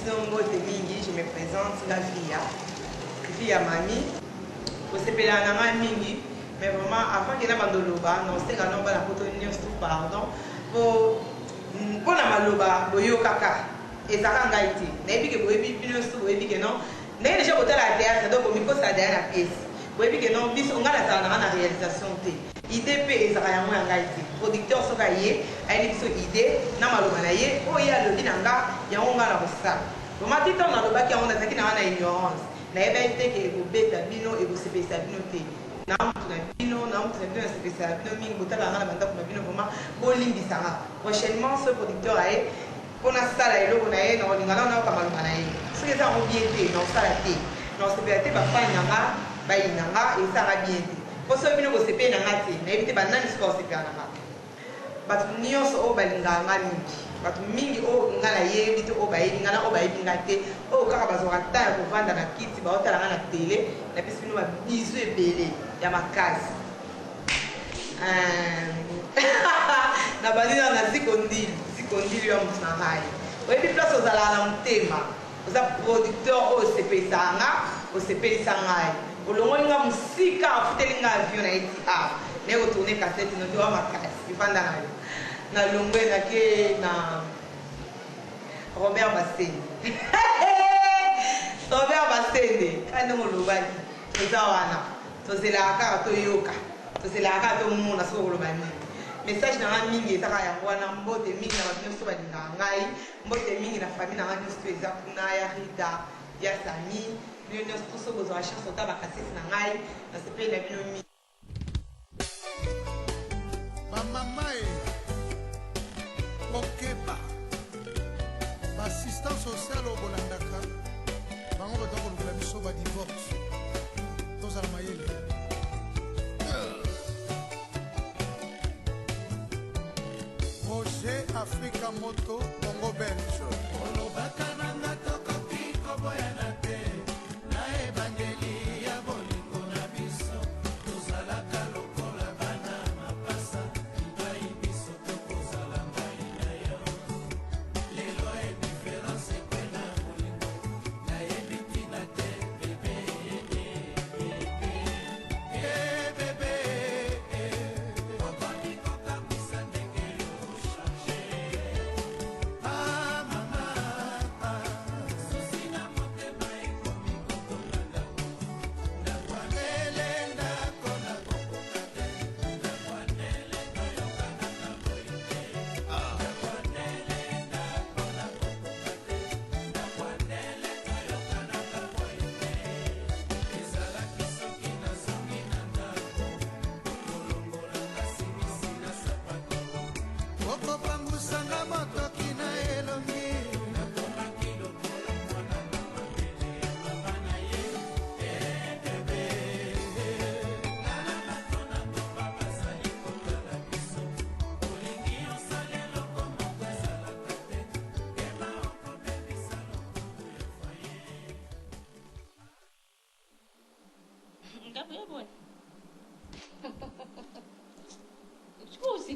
Mbote mingi, je me présente, la fille à mamie. Au CPLA nanga mingi, mais vraiment avant qu'il y ait bandoloba, non c'est quand on va la photo pardon. Pour la maloba, boyo kaka. Et ça quand gaïti. N'ayez que boyebi pino sou, boyebi que non. N'ayez déjà côté la théâtre, donc on miko ça derrière la pièce. Boyebi que non, bis on a la tana na réalisation té. Idée pe et ça ya mo gaïti. Producteur so gaïe, elle biso idée na maloba na ye, o ya le dinanga, ya on ga la rosa. Bon matito na loba ki on a zaki na ignorance. N'ayez pas que vous bête bino et vous sepez sa bino té. Na bino sepez sa bino mingi botala na banda ko bino vraiment bolingi sanga. Prochainement ce producteur a on a ça là, on a non, on a pas mal de ce qui est en bien, non, ça la thé. Non, c'est bien, bah, pas une nanga, bah, une nanga, et ça va bien. Pour ceux qui ne vous savez pas, n'évitez pas de sport, c'est bien. Bah, nous sommes au balinga, bah, mingi au ngalaye, vite au baï, ngala au baï, ngate, au carabazorata, pour vendre la kit, bah, au talent à la télé, la piscine va bisou et belé, il y a ma case. Na balina na zikondili yo mutsangai oyebi place ozala na motema oza producteur oyo osepesanga osepelisanga olongoli nga mosika afuteli nga avion na eti naye kotourne kasete noki wa makasi ifanda na yo nalongwe nake na Robert Basende Robert Basende kande molobaki toza wana tozelaka kaka toyoka tozelaka kaka tomona soki koloba nini message na mingi ezaka yango wana mbote mingi na bato nyonso balingaka ngai mbote mingi na famille na ngai nyonso eza kuna ya Rita ya Sami bino nyonso toso bozwaka chance ota bakasisi na ngai nasepeli na bino mingi bamamae okeba baassistant social oyo bolandaka bango batanga kolukela biso badivorce tozala mayele Roger Africa Moto Congo Belge olobaka nanga tokoki koboyana te na evangeli ya bolingo na biso tozalaka lokola bana mapasa ngai biso tokozala ngai na yo lelo ediference ekwena bolingo nayebi ntina te bebe bebe okoki kokamwisa ndenge yo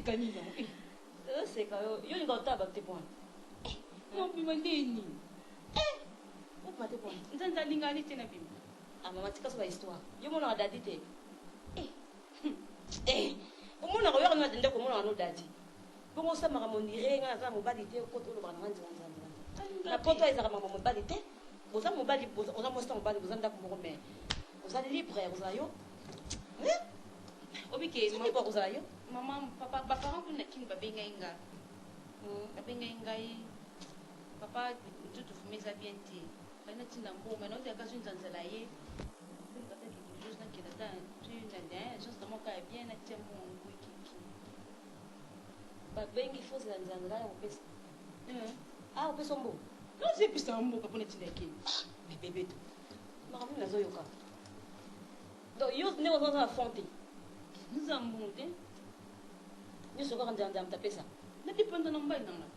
Camila, eu sei, cara, eu ainda estava a ter bom. Não, me mandei nem. O que bater bom? Então, tá ligado ali, tem na bim. A mamãe te casou a história. Eu não ada de ter. O mundo agora não atende como não dadi. Como você me ramon direto, na zama badi ter, o outro lugar não anda. Na porta aí zama mamãe badi ter. Você me badi, você mostra um badi, você anda como homem. Você é livre, você aí, ó. Obike, Sini po ko sa'yo? Mama, papa, baka ko nakin babingay nga. Babingay nga papa, tutu fumeza bienti. Bana tina mbo, mano te akasu nzanzala ye. Kata ki juste na kinata, tu nanda, juste mo ka bien na tiamo ngwiki. Ba bengi fosi la nzanzala ya upesa. Upesa mbo. Non c'est pista mbo kapone tina ki. Bébé to. Makamu nazo yoka. Donc yo ne was not fonte. Nzambunte. Ni soka kan jam tapesa. Na dipenda na mbay nanga.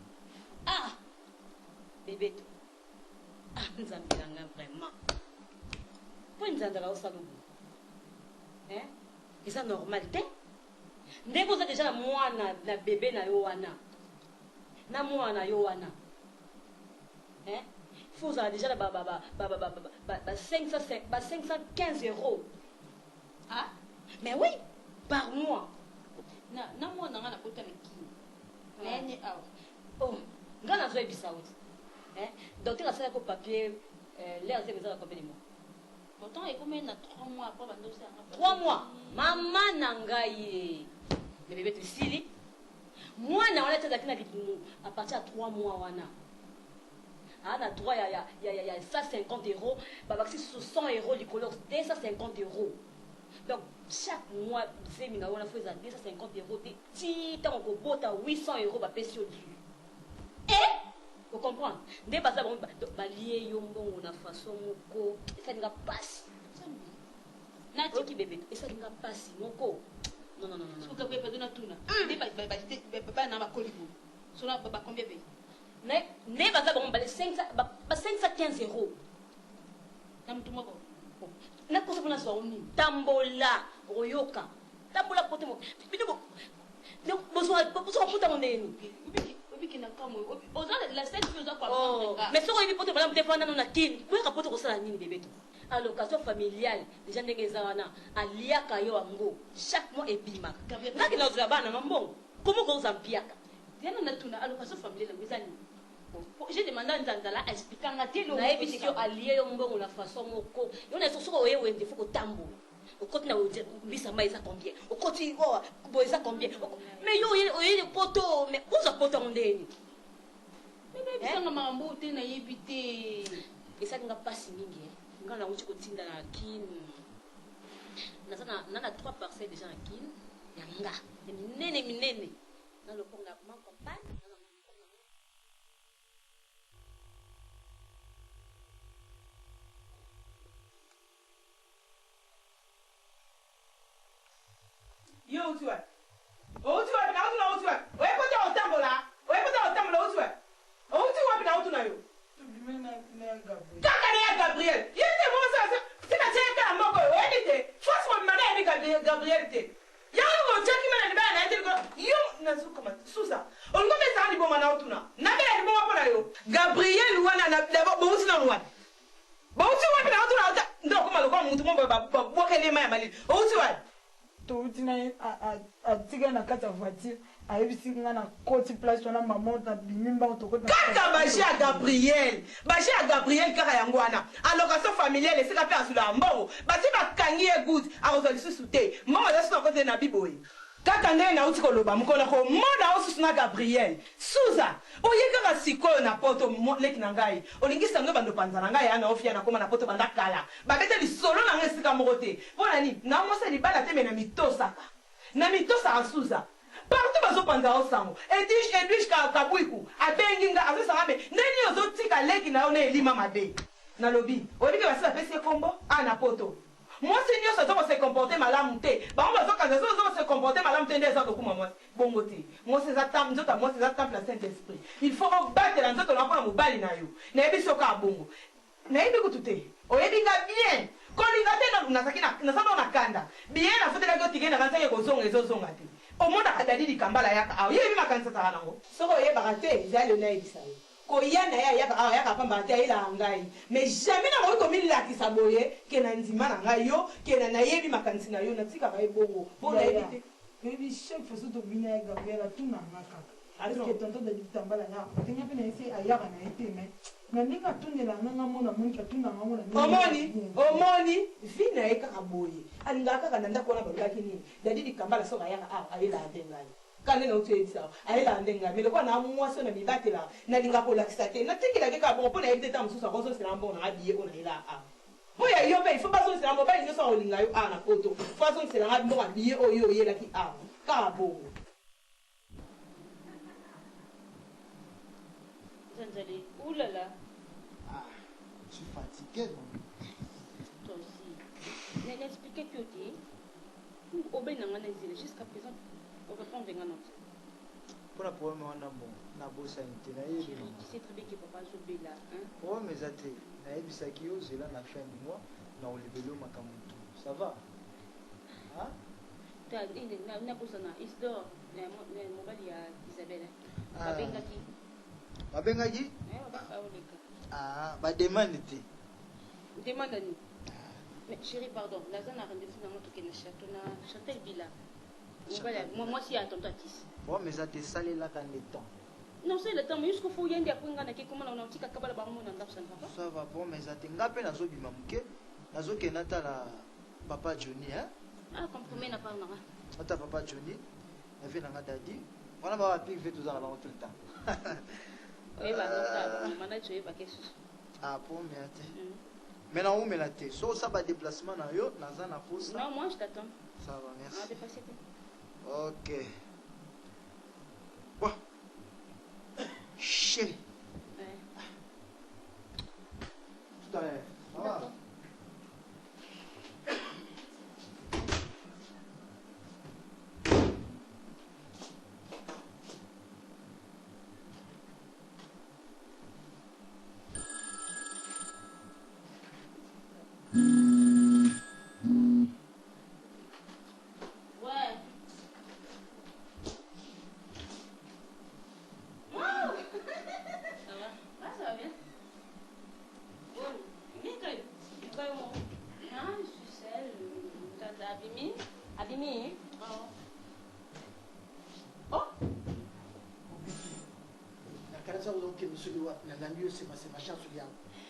Bébé to. Nzambiranga vraiment. Po nzandala osalubu. Eza normal te. Ndeko za déjà mwana na bébé na yo wana. Na mwana yo wana. faut ça déjà 515 euros. Ah, Mais oui, par mois. na moi na ngana kota na ki. Na ni aw. Oh, ngana zo ebisa wuti. Docteur a fait un papier l'air c'est besoin combien de mois? Pourtant il combien na 3 mois après bando ça. 3 mois. Maman nangaye. Mais bébé tu sili. Moi na on était à partir de 3 mois wana. Ah na droit il y a 150 euros, bah c'est 100 euros les couleurs 250 euros. Donc chaque mois c'est mina on a fait ça 250 euros ti tant qu'on bota 800 euros bah pèse sur dessus. Vous comprenez? Dès que ça va lier yombo na façon moko ça n'ira pas. Na tiki bébé et ça n'ira pas moko. Non. Ce que vous pouvez donner tout là. Dès pas na ba kolibo. Cela ba combien paye? Ne baza bon 515 euros. Namtuma ko. Na kosa bona zoni. Tambola royoka. Tambola pote mo. Bidoko. Donc besoin puta mondeni. Ubiki na kamo. Oza la scène que oza kwa. Mais soko ibi pote bala mtefana na kin. Kwa kapote ko sala nini bébé to. À l'occasion familiale, déjà ndenge zawana aliaka yo ango chaque mois ebima. Naki na zwa bana mambo. Comment ko zampiaka? Diana na tuna à l'occasion familiale ngizani. J'ai demandé à Nzanzala à expliquer à Nathalie. Na ebi si yo allié yo mbongo la façon moko. Yo na soko oye wende faut ko tambo. Au côté na odi bisa mai za combien? Au côté oh boza combien? Mais yo oye poto mais uza poto ndeni. Mais bisa ngama mbote na yebite. Esa nga pasi mingi. Nga na uchi ko tinda na kin. Na 3 parcelles déjà na kin. Yanga. Minene. Na lo ponga ma compagne. Yo utuwa. Utuwa bina utuna utuwa. Oye kote otambola. Utuwa. Utuwa bina utuna yo. Kaka ne Gabriel. Yete mo sa tina cheka na moko. Oye te. First one mana ni Gabriel te. Yango mo cheki mana ni bana ente ko. Yo nazuka ma susa. Ongo be sa ni bo mana utuna. Na be ni bo wapona yo. Gabriel wana na dabo bo usina wana. Bo utuwa bina utuna uta. Ndo ko malo ko mutu mo ba bokele ma mali. Utuwa. Toutina a tigana na kata voiture ayebisi nga na koti place wana mama ta bimimba otokota kaka bashi ya Gabriel kaka yango wana allocation familiale esika pe asula mbongo basi bakangi ye good akozwa lisusu te mbongo eza susu kote na biboye kaka ndenge nauti koloba mokolo komona osusu na Gabriel suza oye kaka sikoyo na poto leki na ngai olingisa yango bando panza na ngai ana ofia na koma na poto banda kala babete lisolo na ngai esika moko te mpona nini naomosa libala te me na mitosaka suza partout bazopanza osango edwige kabwiku abengi nga azosanga me ndeni ozotika leki na yo na elima mabe nalobi oyebi ke basi bapesi ekombo ana poto mwasi nyonso aza kose comporte malamu te bango bazokanza aza kose comporte malamu te nde eza kokuma mwasi bongo te nzoto ya mwasi eza temple ya saint esprit il faut obatela nzoto na mpona mobali na yo nayebi soka ya bongo nayebi kutu te oyebi nga bien kolinga te nasana na kanda bien nafotelaki otike na kanzaki kozonga ezozonga te omonaka dadi likambala yaka awa yebi makanisa saka nango soki oyebaka te eza lelo nayebisa yo koya na ye ayaka awa yaka pamba te ayelaka ngai mais jamais nakoki komilakisa boye ke na ndima na ngai yo ke na nayebi makanisi na yo natikaka ye bongo mpo nayebi te oyebi chaque fois soki tobina ye gabriel atunanga kaka parceke tonton dadi kitambala yaka tenga mpe na ye se ayaka na ye te mais na ndenge atundela nganga mona moniki atundanga mona omoni vi na ye kaka boye alingaka kaka na ndako wana balobaki nini dadi likambala soki ayaka awa ayelaka te ngai kande na utu yebisa ayelaka nde ngai meloko na mwasi na mibatela nalinga kolakisa te natekelaki kaka bongo mpo nayebi te ta mosusu akososela mbongo na abiye oyo nayelaka awa mpo ya yo mpe ifo basosela mobali nyonso akolinga yo awa na poto fo asoselanga mbongo abiye oyo oyelaki awa kaka bongo Zanzali, oulala. Ah, je suis fatigué. Toi aussi. N'expliquez que tu jusqu'à présent, on va prendre un autre. Pour la problème, on a bon, na bossa intérêt. Tu sais très bien que papa joue là, hein? Oh, mais athées, na ebisaki yo, c'est là la fin du mois, na olebelo makamutu. Ça va? Hein? Tu as dit, na bossa na Isdor, mon mari à Isabelle. Babengaki. Babengaki? Eh, papa oleka. Ah, bah demande te. Demande à nous. Mais chérie, pardon. Naza n'a rendez-vous dans notre château. Chantal Bila. Moi, si à tonton Atis. Bon, mais ça te salé là quand le temps. Non, c'est le temps. Mais jusqu'au fou, il y a un diapon qui comment on a un petit cacabala barmon dans l'absence. Ça va, bon, mais ça te ngape nazo bimamuke. Nazo kenata la papa Johnny, hein? Ah, comme pour moi, n'a pas un Ata papa Johnny. Il fait un dadi. Voilà, ma fille fait tout ça tout le temps. Oui, bah, non, manager, il va qu'est-ce que Ah, bon, mais attends. Maintenant, où me la tête? So, ça va déplacement dans yo, dans un affaire. non, moi, je t'attends. Ça va, merci. Ah, dépassé. Ok. Bon. Chérie. Ouais. Tout à l'heure. Ça va?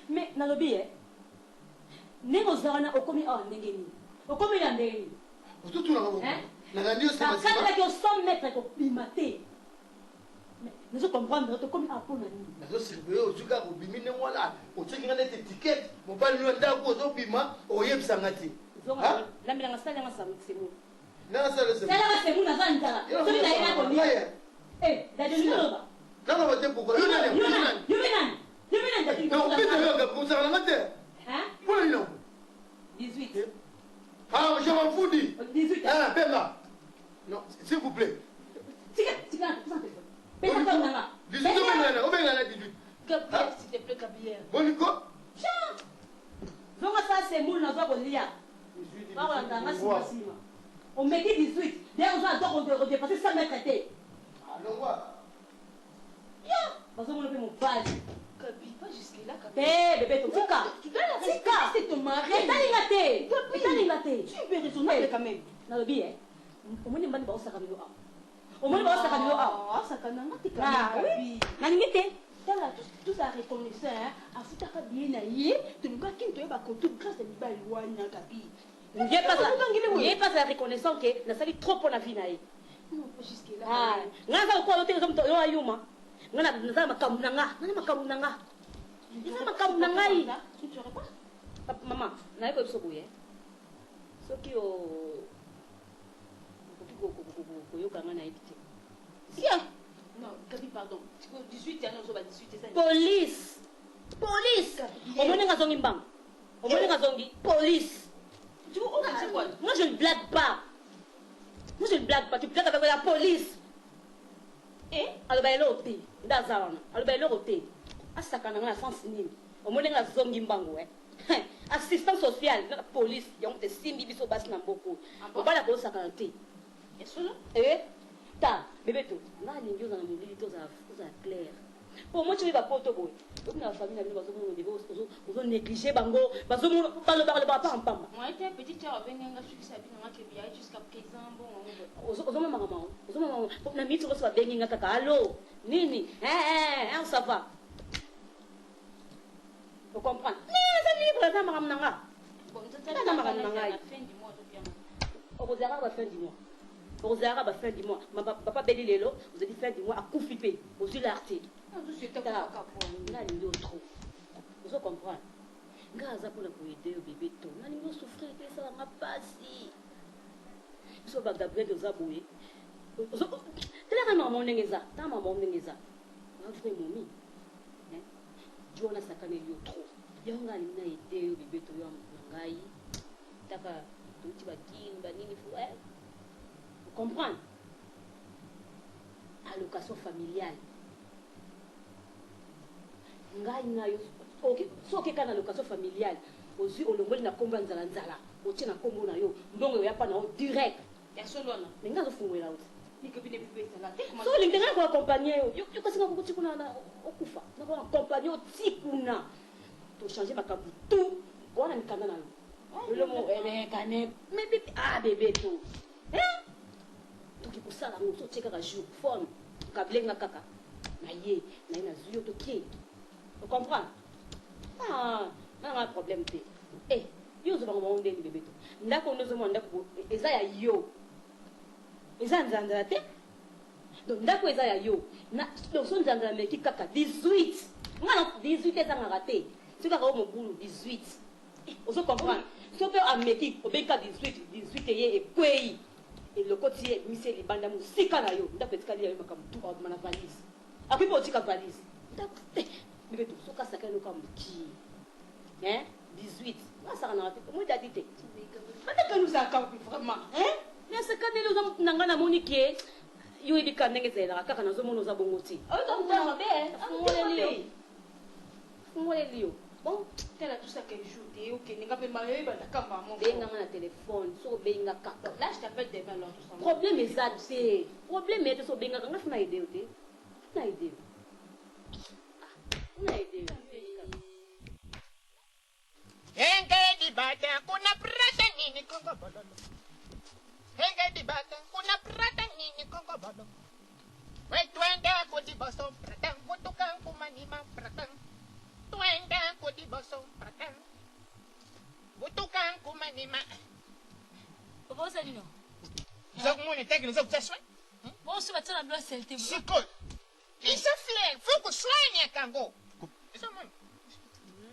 Mais nalobi ndenge ozalaka okomi awa ndenge nini okomi na ndenge nini akandaki o 100 mètres kobima te nazo comprendre tokomi awa mpo na nini nazosirveye ozuka kobimi ndenge wana otyekanga nete tikete mobali no ndako ozobima oyebisanga te lambelanga salanga semu nangasalanga salanga semu naza nzala soki nayena kolia dadeliloba naloba te poko yo nani osalanga te mpona nini 18 ah je m'en fous dit 18 ah pemba non s'il vous plaît tika pesa nanga 18 obengana 18 Gabriel, s'il te plaît, Gabriel. boniko zonga sa semu naza kolia bakolanda simasima omeki 18 de ozo adoko odepase 100 mètres te bazomona mpe mobali Gabi, pas jusque-là, Gabi. bébé tika Tu dois la respecter, c'est ton mari. etalinga te Tu es bien raisonnable quand même. nalobi omoni mbani baosaka bilo awa omoni baosaka bilo awa Ah, ça quand même, t'es quand Ah, même, oui. Gabi. nalingi te Tala, tout ça reconnaissant, afutaka bien na ye, tolingaki ntoyeba koto grâce ya mibali wana, Gabi. ye pas ya reconnaissant ke nasali trop mpo na vi na ye Non, pas jusque-là. nga naza lokola ote yo ayuma nga naza makambo na nga nani makambo na nga eza makambo na ngai Tu ne serais pas? mama naye koyebiso boye soki koyoka nga nayebi te Bien. Non, Gabi, pardon. 18 ans, on va 18 ans. police omoni nga zongi mbango omoni nga zongi police Tu vois, on c'est quoi? moi je ne blague pas tu blagues avec la police aloba eloko te nde aza wana aloba eloko te asaka na nga na sens nini omoni nga zongi mbango assistant social na police yango te simbi biso basi na mboka obala kolosakana te ta bebe to nga alingi ozala molili te ozala claire po mo tioyi bapoto boye okina bafamille na bino bazomona debe ozonéglige bango balobaka pampamba Moi, j'étais petite, j'avais un gars qui s'habille dans la jusqu'à présent. Bon, ozomamaka mango na miti nyonso babengi nga kaka alo nini ça va ocomprendre eza libre eza makambo na nga bon, Nana makambo na ngai la fin du mois, okozalaka bafin du mois papa beli lelo ozali fin du mois akufi mpe ozwi larte nalingi o trop ozocomprendre nga aza mpona koyede yo bebe to nalingi osouffrir te esalanga mpasi biso bagabriel oza boye telaka na mama ndenge eza tanga mama ndenge eza avre momi di wana sakaneli yo trop yango nga alingi na ede yo bebe to yo na ngai taka touti bakini banini fo comprendre allocation familiale ngai na yo so okeka na allocation familiale ozwi olongoli na nkombo ya nzala otie na nkombo na yo mbongo oya pa na yo direct ya solo wana me nga azofungolela oti so lingana ko accompagner yo kasi ngakuthi kuna na okufa na ko accompagner tikuna to changer makabu tout bona mikanda na lo mo kane maybe bébé to to ki kusala ngo so cheka ka jour forme ka blenga kaka na ye na ina zuyo to ki tu comprends na problème te yo zo bango monde ni bébé to ndako ndozo mo ndako eza ya yo eza nzandra te donc ndako eza ya yo na donc so nzandra meki kaka 18 ngana 18 eza ngaka te soki aka mobulu 18 ozo comprendre so mpe ameki obeka 18 ye ekwei eloko ti ye mise libanda mosika na yo ndako etikali ya yo makambo tu orduma na valise akoki mpe otika valise ndako te bebe to soki asaka eloko ya moki 18 asaka nanga te moi dadi te batekanusaka vraiment nasekandeli oza nanga namoni ke yo ebika ndenge ezalelaka kaka nazomona oza bongo te fungoleli yo bon tela tusaka jour te okendinga mpe mayoyeba nakamba moko benganga na telefone so obenga kaka là je t'appelle demain alors tout ça problème eza te problème ete so obengaka nga funa ede yo te funa ede yo Henge di bata kuna prata nini kongo bodo. Henge di bata kuna prata nini kongo bodo. We twenda kodi boso prata butukan kumanima prata. Twenda kodi boso prata. Butukan kumanima. Papa Salino. Zok muni tekni zok taswa. Bon se battre la blouse elle te Sikol. Isa fleng fuku swanya kango. Isa mun.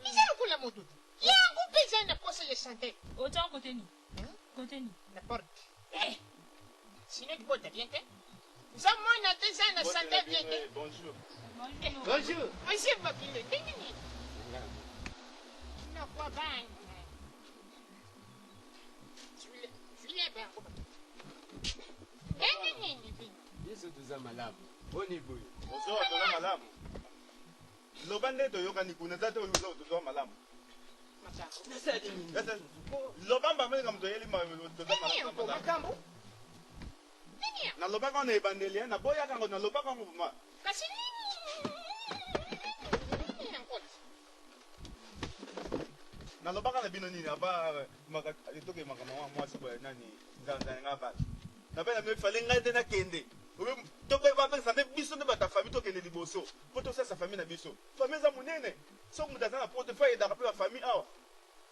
Isa kula mutu. Yangu pesa na posa ya santé. Autant côté ni. Côté ni. La porte. Sinon tu peux t'orienter. Ça moi na te ça na santé bien. Bonjour. Bonjour. Monsieur Bakile. Na kwa bang. Tu l'es bien. Yesu tuza malamu. Boni boy. Ozo tuza malamu. Lobande to yoka ni kuna zate ozo tuza malamu. Lobamba mwenye mtu yeli tuza malamu. Na lobaka na ebandeli na boya kango na lobaka ngo ma. Kasi Na lobaka na bino nini aba maka itoke maka mwa mwasi boya nani nzanza ngaba. Na bena me fallait ngate na kende. To pe ba pensa me biso ne bata famille to kende liboso. Poto sa famille na biso. Famille za munene. So mudaza na portefeuille da rappeler famille awa.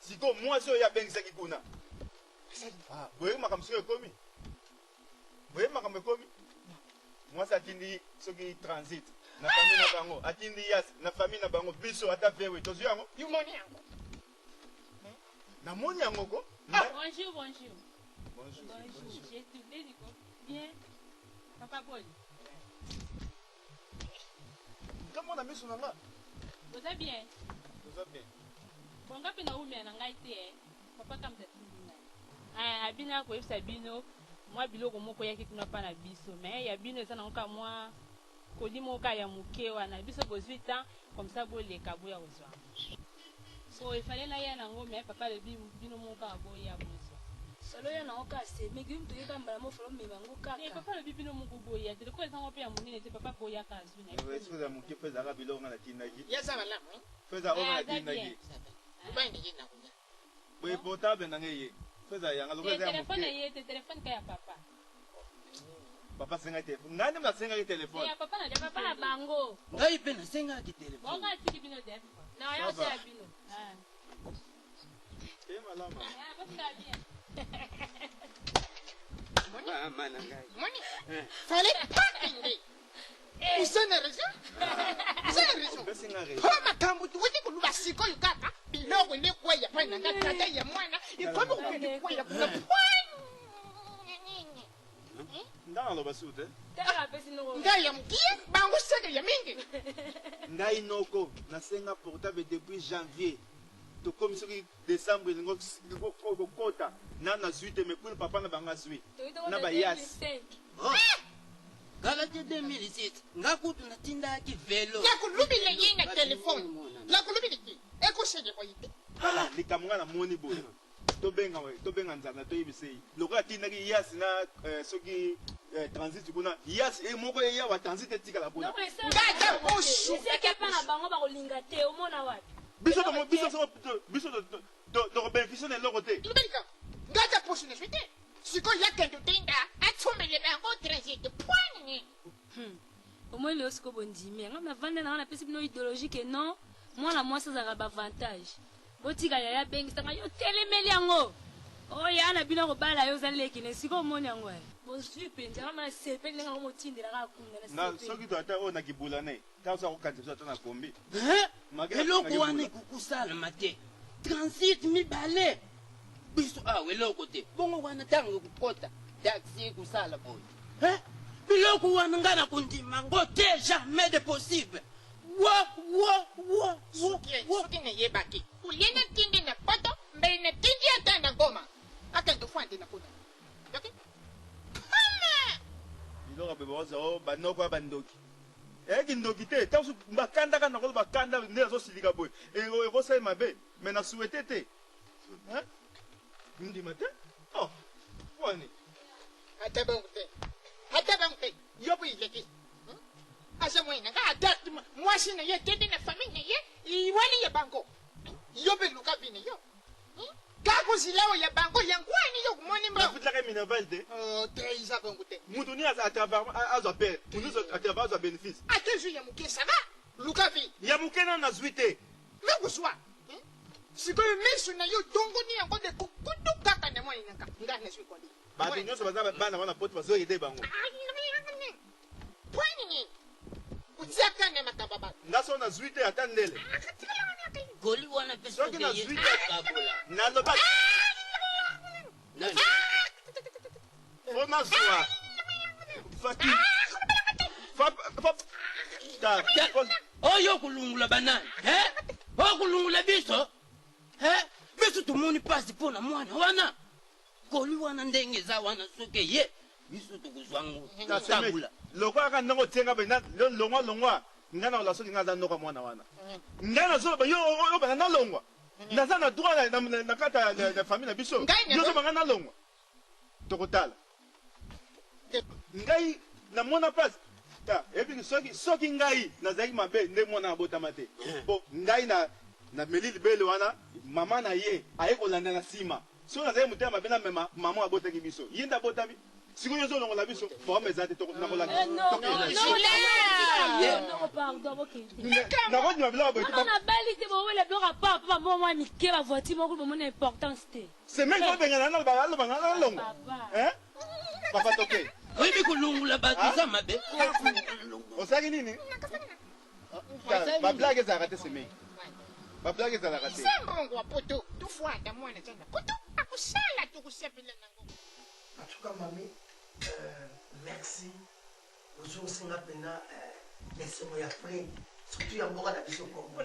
Siko mwasi oya bengisa kikuna. Ah, boye makamsio ekomi. Boye makamkomi. Mwasi atindi soki transit. Na famille na bango, atindi yas na famille na bango biso ata vewe to yango. you money yango. Na moni yango ko? Bonjour. Bonjour. J'ai tout dit quoi. Bien. Papa Paul. Comment on a mis son nom là? Vous êtes bien. Tout ça bien. Bon ngapi na umi ananga ite papa kam tatina. Abina ko ifsa bino. Moi biloko moko yaki kuna pa na biso mais ya bino eza na nka moi kodi moka ya mukewa na biso ko 18 ans comme ça bo le kabo ya ozwa. So il fallait na ya nango mais papa le bino moka bo ya ozwa. Solo ya na oka se megi mtu yeka mbala mo folo me bango kaka. Eh papa le bino moko bo ya te ko eza ngo pe ya munene te papa bo ya ka azwi na. Est-ce que ça mon qui fait ça biloko na tinaki? Yasa malamu. Fait ça on a tinaki. Ubandi yena kunya. Boy portable na ngeye. Fait ça yanga lokho za Téléphone mo. ye téléphone ka ya papa. Papa senga téléphone. Ngani masenga téléphone. Ya papa na papa na bango. Ngai pe nasenga ki téléphone. Bonga tiki bino def. Na yo sa bino. Eh malama. Ah, parce que bien. Mama na ngai. Money. Fallait pas kende. Vous avez raison. Vous avez raison. Besinga re. Kwa makambo tu wete kuluba siko yukaka. Biloko ne kwa ya pana na tata ya mwana. Ifamo kwende kwa ya kuna Ndana lo basute. Tera pesi no. ngai ya mkie bango sege ya mingi. Ngai noko nasenga portable depuis janvier. To comme soki décembre ngo kota na na suite mais pour papa na banga suite. Na ba yas. Kala te 2007 ngakutu natinda ki velo. Ya kulubile yina telefone. La kulubile ki. Eko sege kwa yite. Ah, likamunga na moni boy. tobenga nzambe toyebisei lokola tindaki yasi na soki transit kuna yasi moko eya wa transit etikala kuna ngata boshu eseke pa na bango bakolinga te omona wapi biso tokobénéficie na eloko te ngata boshu ne fete sikoyo yakende tinda atsomele bango transit point omoi leo siko bondimi yango navande nanga napesi bino idéologie ke non mwana mwasi azalaka bavantage botika yaya bengisanga yo telemeli yango oya na bino kobala yo oza lekine siko omoni yango bozwi mpenza kama nasepeli ndenge yango motindela kaka kunda soki to ata oyo na kibula ne taosa kokanisa biso ata na kombi eloko wana ekokusalama te 38 mibale biso awa eloko te bongo wana ntango ekokota taxi ekusala boye biloko wana nga na kondima ngo te jamais de possible soki nayebaki ulie na tindi na poto mbeli na tindi ata na ngoma akende fwande na kuna biloko ape baoza o banoko ya bandoki eyaki ndoki te taso bakandaka na kolo bakanda nde azosilika boye ekosali mabe me na suete te ndima te wani ata bango te yo boileki asa mwina nga ata mwasi na ye tende na famille na ye iwani ya bango yo be luka bine yo kakuzilawo ya bango yangwani yo kumoni mba futaka minerval te te isa bango te mutu ni azwa pere mutu atravers azwa bénéfice atezu ya muke saba luka bi ya muke na nazwi te mekuswa sikoyo misu na yo dongo ni yango de kukutu kaka ne mwani naka nga na swi kwadi bato nyonso baza bana wana poto bazoyede bango pwani utiaka ne makababa ngaso nazwi te ata ndele goli wana pe soki nazwi te naloba fo nazwa fati oyo kulungula banani okulungula biso biso tumoni pasi mpona mwana wana goli wana ndenge eza wana soki ye biso tokuzwango tabula loko aka ndenge otienga bena longwa nga na olasoki nga aza ndoka mwana wana nga nazoloba yo bana nalongwa naza na droit na kati ya famille na biso yozoba nga nalongwa tokotala ngai namona place eyebi soki ngai nazalaki mabe nde mwana abotama te bo ngai na meli libele wana mama na ye aye kolanda na nsima soki nazalaki motema mabe na mema mama abotaki biso ye nde abotami sikoyo ozolongola biso boma eza te nakondima biloko boyebali te bowele biloko apapa bambo mwa mike bavoiture moko bomona importance te semenge obengana alobanga nalongwa papa toke oyebi kolungula bato eza mabe osalaki nini bablage ezalaka te semenge bablage ezalaka te sambongo wa poto tufwanda mwana tana poto akusala tukusepela nango en tout cas mami merci ozosinga mpena esengo ya frei surtout ya mboka na biso kongo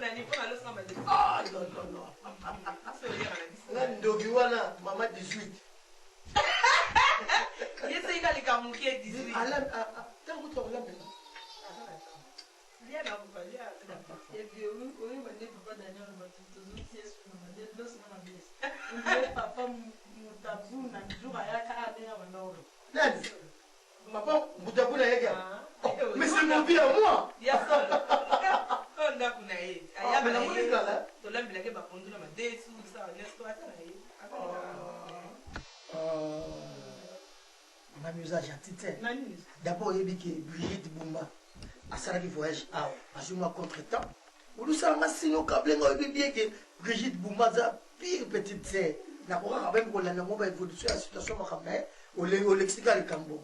nga ndoki wana mama 18 ntango tokolambela nani papa mutabuna yega mais c'est mon vie à moi ndako na ye ayaba na ye tolambelaki bakondu na madesu nestwata na ye mami oza gentil te d'abord oyebi ke Brigitte Bumba asalaki voyage awa azwi mwa contre-temps olusalanga sino kablenga oyebi bien ke Brigitte Bumba aza pire petite sere nakokaka bami kolanda ngo baévolution ya situation makambo na ye olexika likambo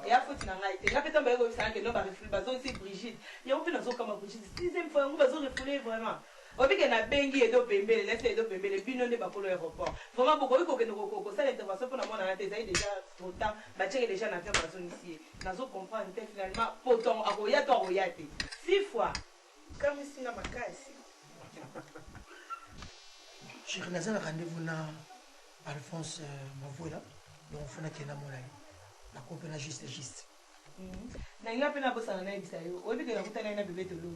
ya foti na ngai te nga mpe ntango bayekobisanga ke no barefule bazosi Brigitte yango mpe nazokama Brigitte 6e fois yango bazorefule vraiment obike nabengi edo pembele lese edo pembele bino nde bakolo aéroport vraiment bokoki kokende kosala intervention mpona monana te ezali déjà trop tard batieke déjà na vie bazongisi ye nazocomprendre te finalement poton akoya to akoya te 6 fois kamisinga makasi chéri naza na rendez-vous na Alphonse Mavoela donc ofonaki namona ye nakopena juste na nga mpe nabosana nayebisa yo oyebike nakutana ye na bebe tolo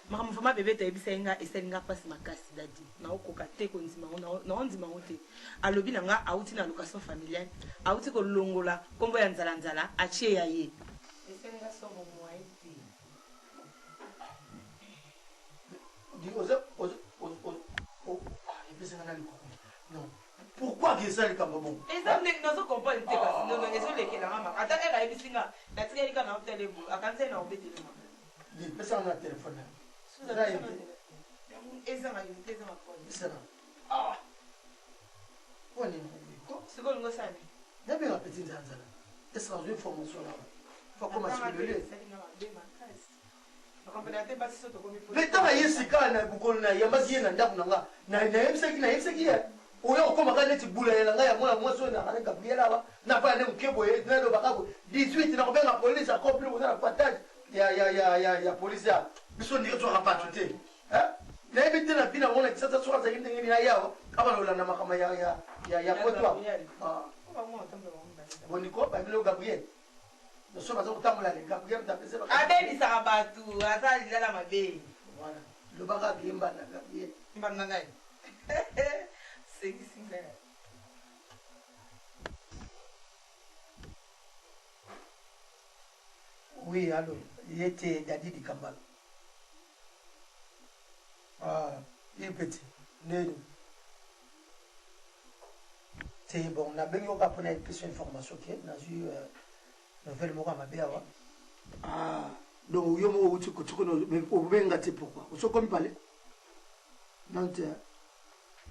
makambo vraiment bébé toyebisa ye nga esali nga mpasi makasi dadi naokoka te kondima naondima ngo te alobi na nga auti na location familiale auti kolongola nkombo ya nzala atie ya ye esali nga songo moye te non pourquoi que ça les bon eza nazo comprendre te kasi ndono ezolekela nga maka ata ere ayebisi nga natikali ka na hôtel ebulu akanzai na obeteli maka pesa na telefone eza na unité eza makoni sikolingo sani nabenga petit nzanzala esa nazwi information na fakomasilele letanga ye sika na bukolo na yambasi ye na ndako na nga nayebisaki ye oyo okomaka neti bula ye na ngai ya mwana mwasi oyo nakane gabriel awa napaya ne mokebo ye nalobaka boye 18 nakobenga polise akompli koza na patage ya polise ya biso ndenge twaka patu te nayebi te na bina mona kisasa soka azalaki ndenge nini ayawa abalolanda makambo ya kotwa boniko babilo gabriel noso baza kotambola le gabriel abelisaka bato aza lilala mabe lobaka bie mbanda gabriel mbanda ngai sekisinga oui alors il était Dadi di Kambala il est petit nenu c'est bon on a bien eu après une question information qui est dans une nouvelle moko mabe awa donc yo mo uti ko tukono obenga te pourquoi so comme parler donc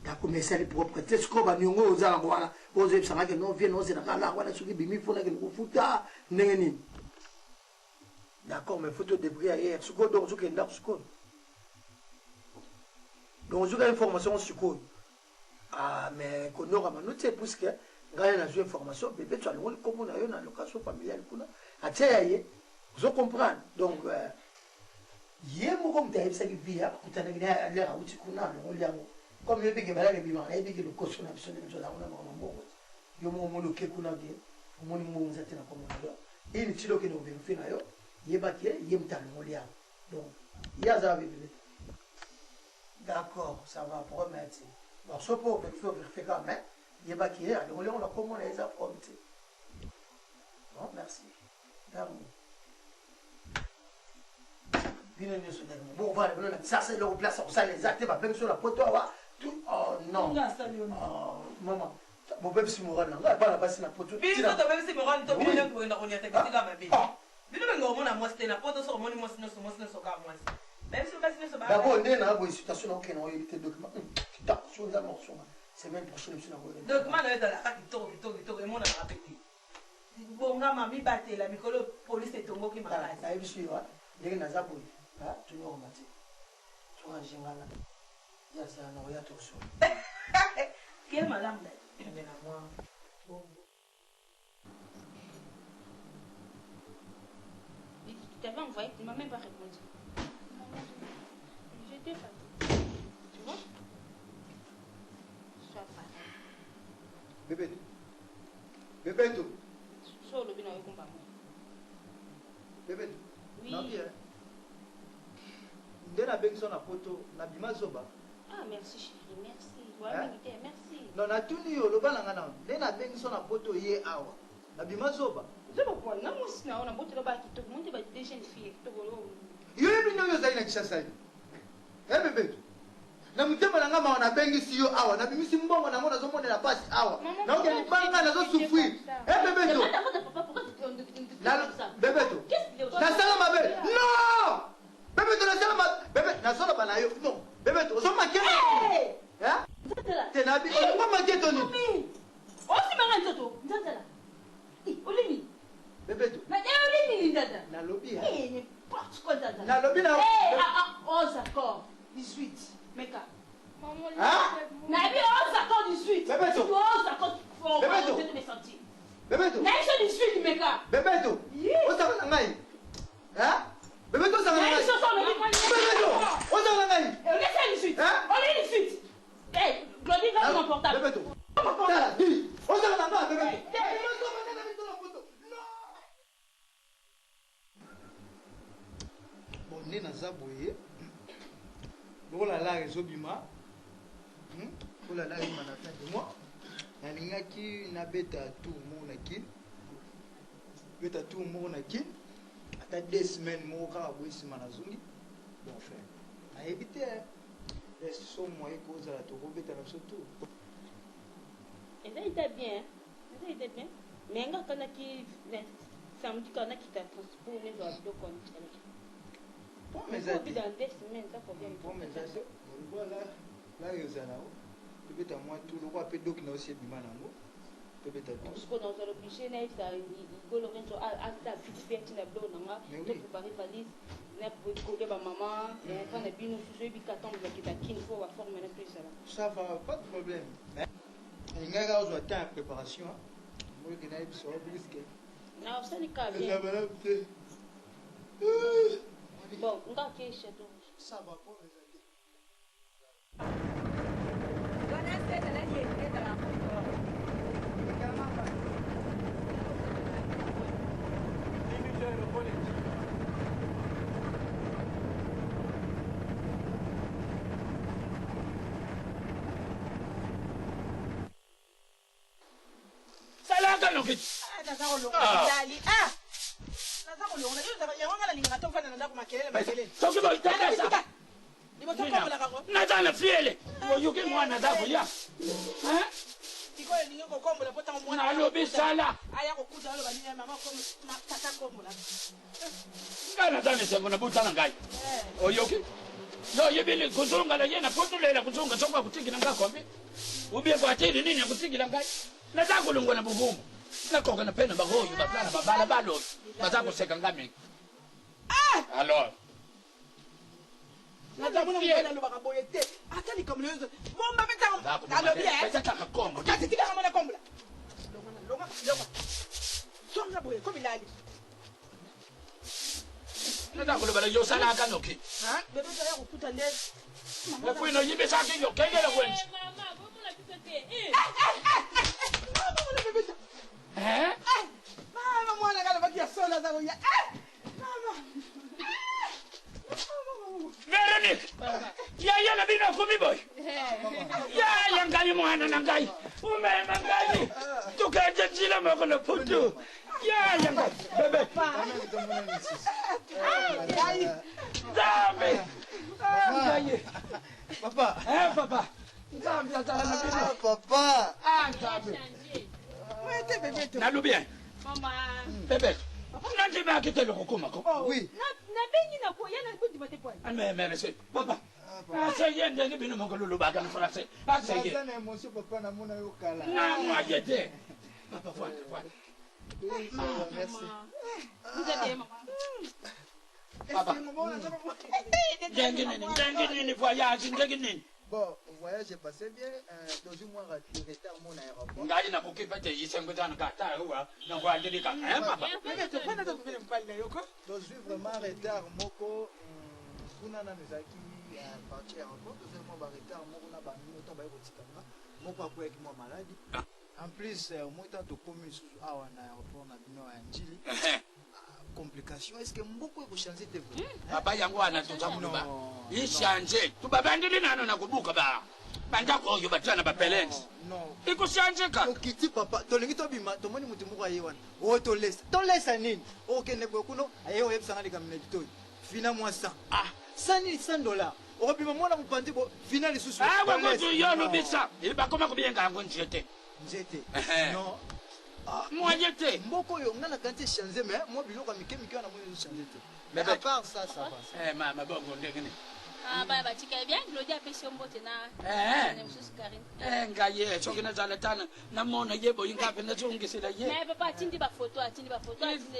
ya commencer les propriétés ce qu'on va nous aux gens voilà aux gens ça que non vient non c'est là voilà ce qui bimi faut que nous futa nengeni d'accord mais photo de briller hier ce qu'on donc ce qui est là ce qu'on donc je ga information ce qu'on mais qu'on aura noté parce que ngaya na jouer information bébé tu as le comme on a eu dans location familiale kuna atia ye vous comprendre donc yé mo comme tu as ça qui vient kutana ngina l'air uti kuna no liango comme yo bige balale bima na bige le koso na biso de la ona mama yo mo lo ke kuna ge mo ni mo nzate na comme on et ni tilo ke no vérifier na yo yé ba ke yé mtalo mo liango donc ya za bébé d'accord ça va promettre alors ce pour vérifier quand même il va qui est on l'a comment les a prompté bon merci d'amour bien mieux sur bon voilà ça c'est leur place ça les actes va même sur la photo tout oh non maman bon même si moral là pas la passer la photo bien ça même si moral to bien ko on y a tekati kama bi bino ngo mona mo stena photo so mo ni mo sino so ka mo même si on va se battre d'abord on est dans une situation OK non il était document attention la morceau semaine prochaine je n'ai donc moi là la kitoko et mon a répété bon nga mami batela mikolo police etongo ki makasi na biso yo ndenge naza boye tu nous remonter tu vas jingala ya ça na ya torso quel madame là mais na moi bon tu t'avais envoyé tu m'as même pas répondu j'étais fatiguée tu vois bébé tout so le bino yokumba bébé oui na bien ndena benso na poto na bima zoba merci chérie merci voilà merci non na tuni yo lo bala ngana ndena benso na poto ye awa na bima zoba zoba kwa na musi na ona boto lo ba kitoko monte ba des jeunes filles kitoko lo yo bino yo zaina kishasa bébé na mutema nanga mawa na bengi siyo awa na bimisi mbongo nango nazomonela pasi awa na oke libanga nazosufrir bebeto bebeto nasala mabe non bebeto nasala mabe bebe nasala bana yo non bebeto ozomakela te nabi omake toni osimanga nzoto nzanzala olimi bebeto olimi nzanzala nalobi n'importe quoi nzanzala nalobi na aux accords 18 Meka. Hein? Nabi aux accords 18. Bebeto. Aux accords pour Bebeto. de mes sentiments. Bebeto. Naisho 18 Meka. Bebeto. Osaka ngai. Hein? Bebeto osaka ngai. Naisho so le Bebeto. Osaka ngai. Laisse 18. On est 18. Eh, Glody va mon portable. Bebeto. Tala, dis. Osaka ngai Bebeto. Bon, nena za boye. salaire ezobima olala yima na fin de mois nalingaki nabeta tour moko na kine beta tour moko na kine ata 2 semaines moko kaka boye nsima nazongi bon frère nayebi te so moye kozala tokobeta na biso tour eza ita bien mais nga kanaki samedi kana kita transport mais za biloko ntalaki bon mais ça dit dans 2 semaines ça convient bon mais ça c'est voilà là yozala tobeta mwa tour lokwa pe doki na osi ebima nango tobeta tour parce qu'on a obligé na ça igolo renzo à ta vite fait na blo nanga to préparer valise na pour coller ba maman et quand na bino sous bi katombe la kita kin faut va former na plus ça va pas de problème ingaka ozwa temps ya préparation moi que na biso oblisque na ça ni ka bien bon on va que chez toi ça va pas les amis salaka no kiti soki boitalesa nazana fiele oyoki mwana dakoya nalobi sala ngai nazana esengo na butana ngai oyoki yoyebile kuzungala yena potulela kuzunga soka kutikila nga kombi ubie kwatili nini akutikila ngai nazakulungwa na buvumu nakoka na pena bagoyo baplana babala balo bazakuseka ngami alors nazamuna mwana lobaka boye te ata likambo yozo bomba betanga nalobi betaka kombo kati tika kama na kombo la longa songa boye komi lali nazakulobala yo sala kanoki ha bebe ya kukuta nde la kwino yibe saki yo kengela kwenzi mama bomo la pisate mama mwana kala bakia sola za boya mama Véronique, yaya na bina kumi boy. Yaya ngai mwana na ngai. Umema ngai. Tukaje jila moko na putu. Yaya ngai. Bebe. Dame. Ngai. Papa. Papa. Dame la tala na bina. Papa. Dame. Wete bebe to. Nalu bien. Mama. Bebe. Nandi ba kitelo kokuma ko. Oui. na bengi na ko yana ko dimate point Merci. Papa. Aseye ndenge bino moko lulu ba kana français. Aseye. Ça na émotion papa na mona yo kala. Na moi yete. Papa voilà. Merci. Vous êtes maman. Papa. Ndenge nini voyage ndenge nini. Bon, voyage est passé bien. Dans un mois retard mon aéroport. Ngai na kukipa te yisengo tana kata huwa na kwa ndili ka. Papa. Bebe to pana to vile mpali yoko. Dans un vraiment retard moko kuna na mezaki partir aéroport. Dans un mois retard moko na ba minuto ba yoko tikanga. Moko akoya ki mo malade. En plus moi tant to commis sous awa na aéroport na bino ya Njili. Complication est-ce que mboko eko changer te vous Papa yangu anatoka mnuba ishanje tubabandili nano nakubuka ba banda ko yo batana ba pelens non iko shanje ka okiti papa tolingi to bima to moni mutu moko ayewana o to lesa nini o kende ko kuno aye o yebsanga lika mnedito fina moi 100 $100 o bima mona mupandi bo final susu wa ko yo no bisa iba koma ko bienga ngo njete non moi j'étais mboko yo ngana kanti changer mais moi biloko mike na moi changer te mais à part ça va mama bongo ndengene ba tika bien Claudia pesi mbote na msusu Karin ngaye chokina zala tana namona yebo ingapi na chongisela ye mais papa atindi ba photo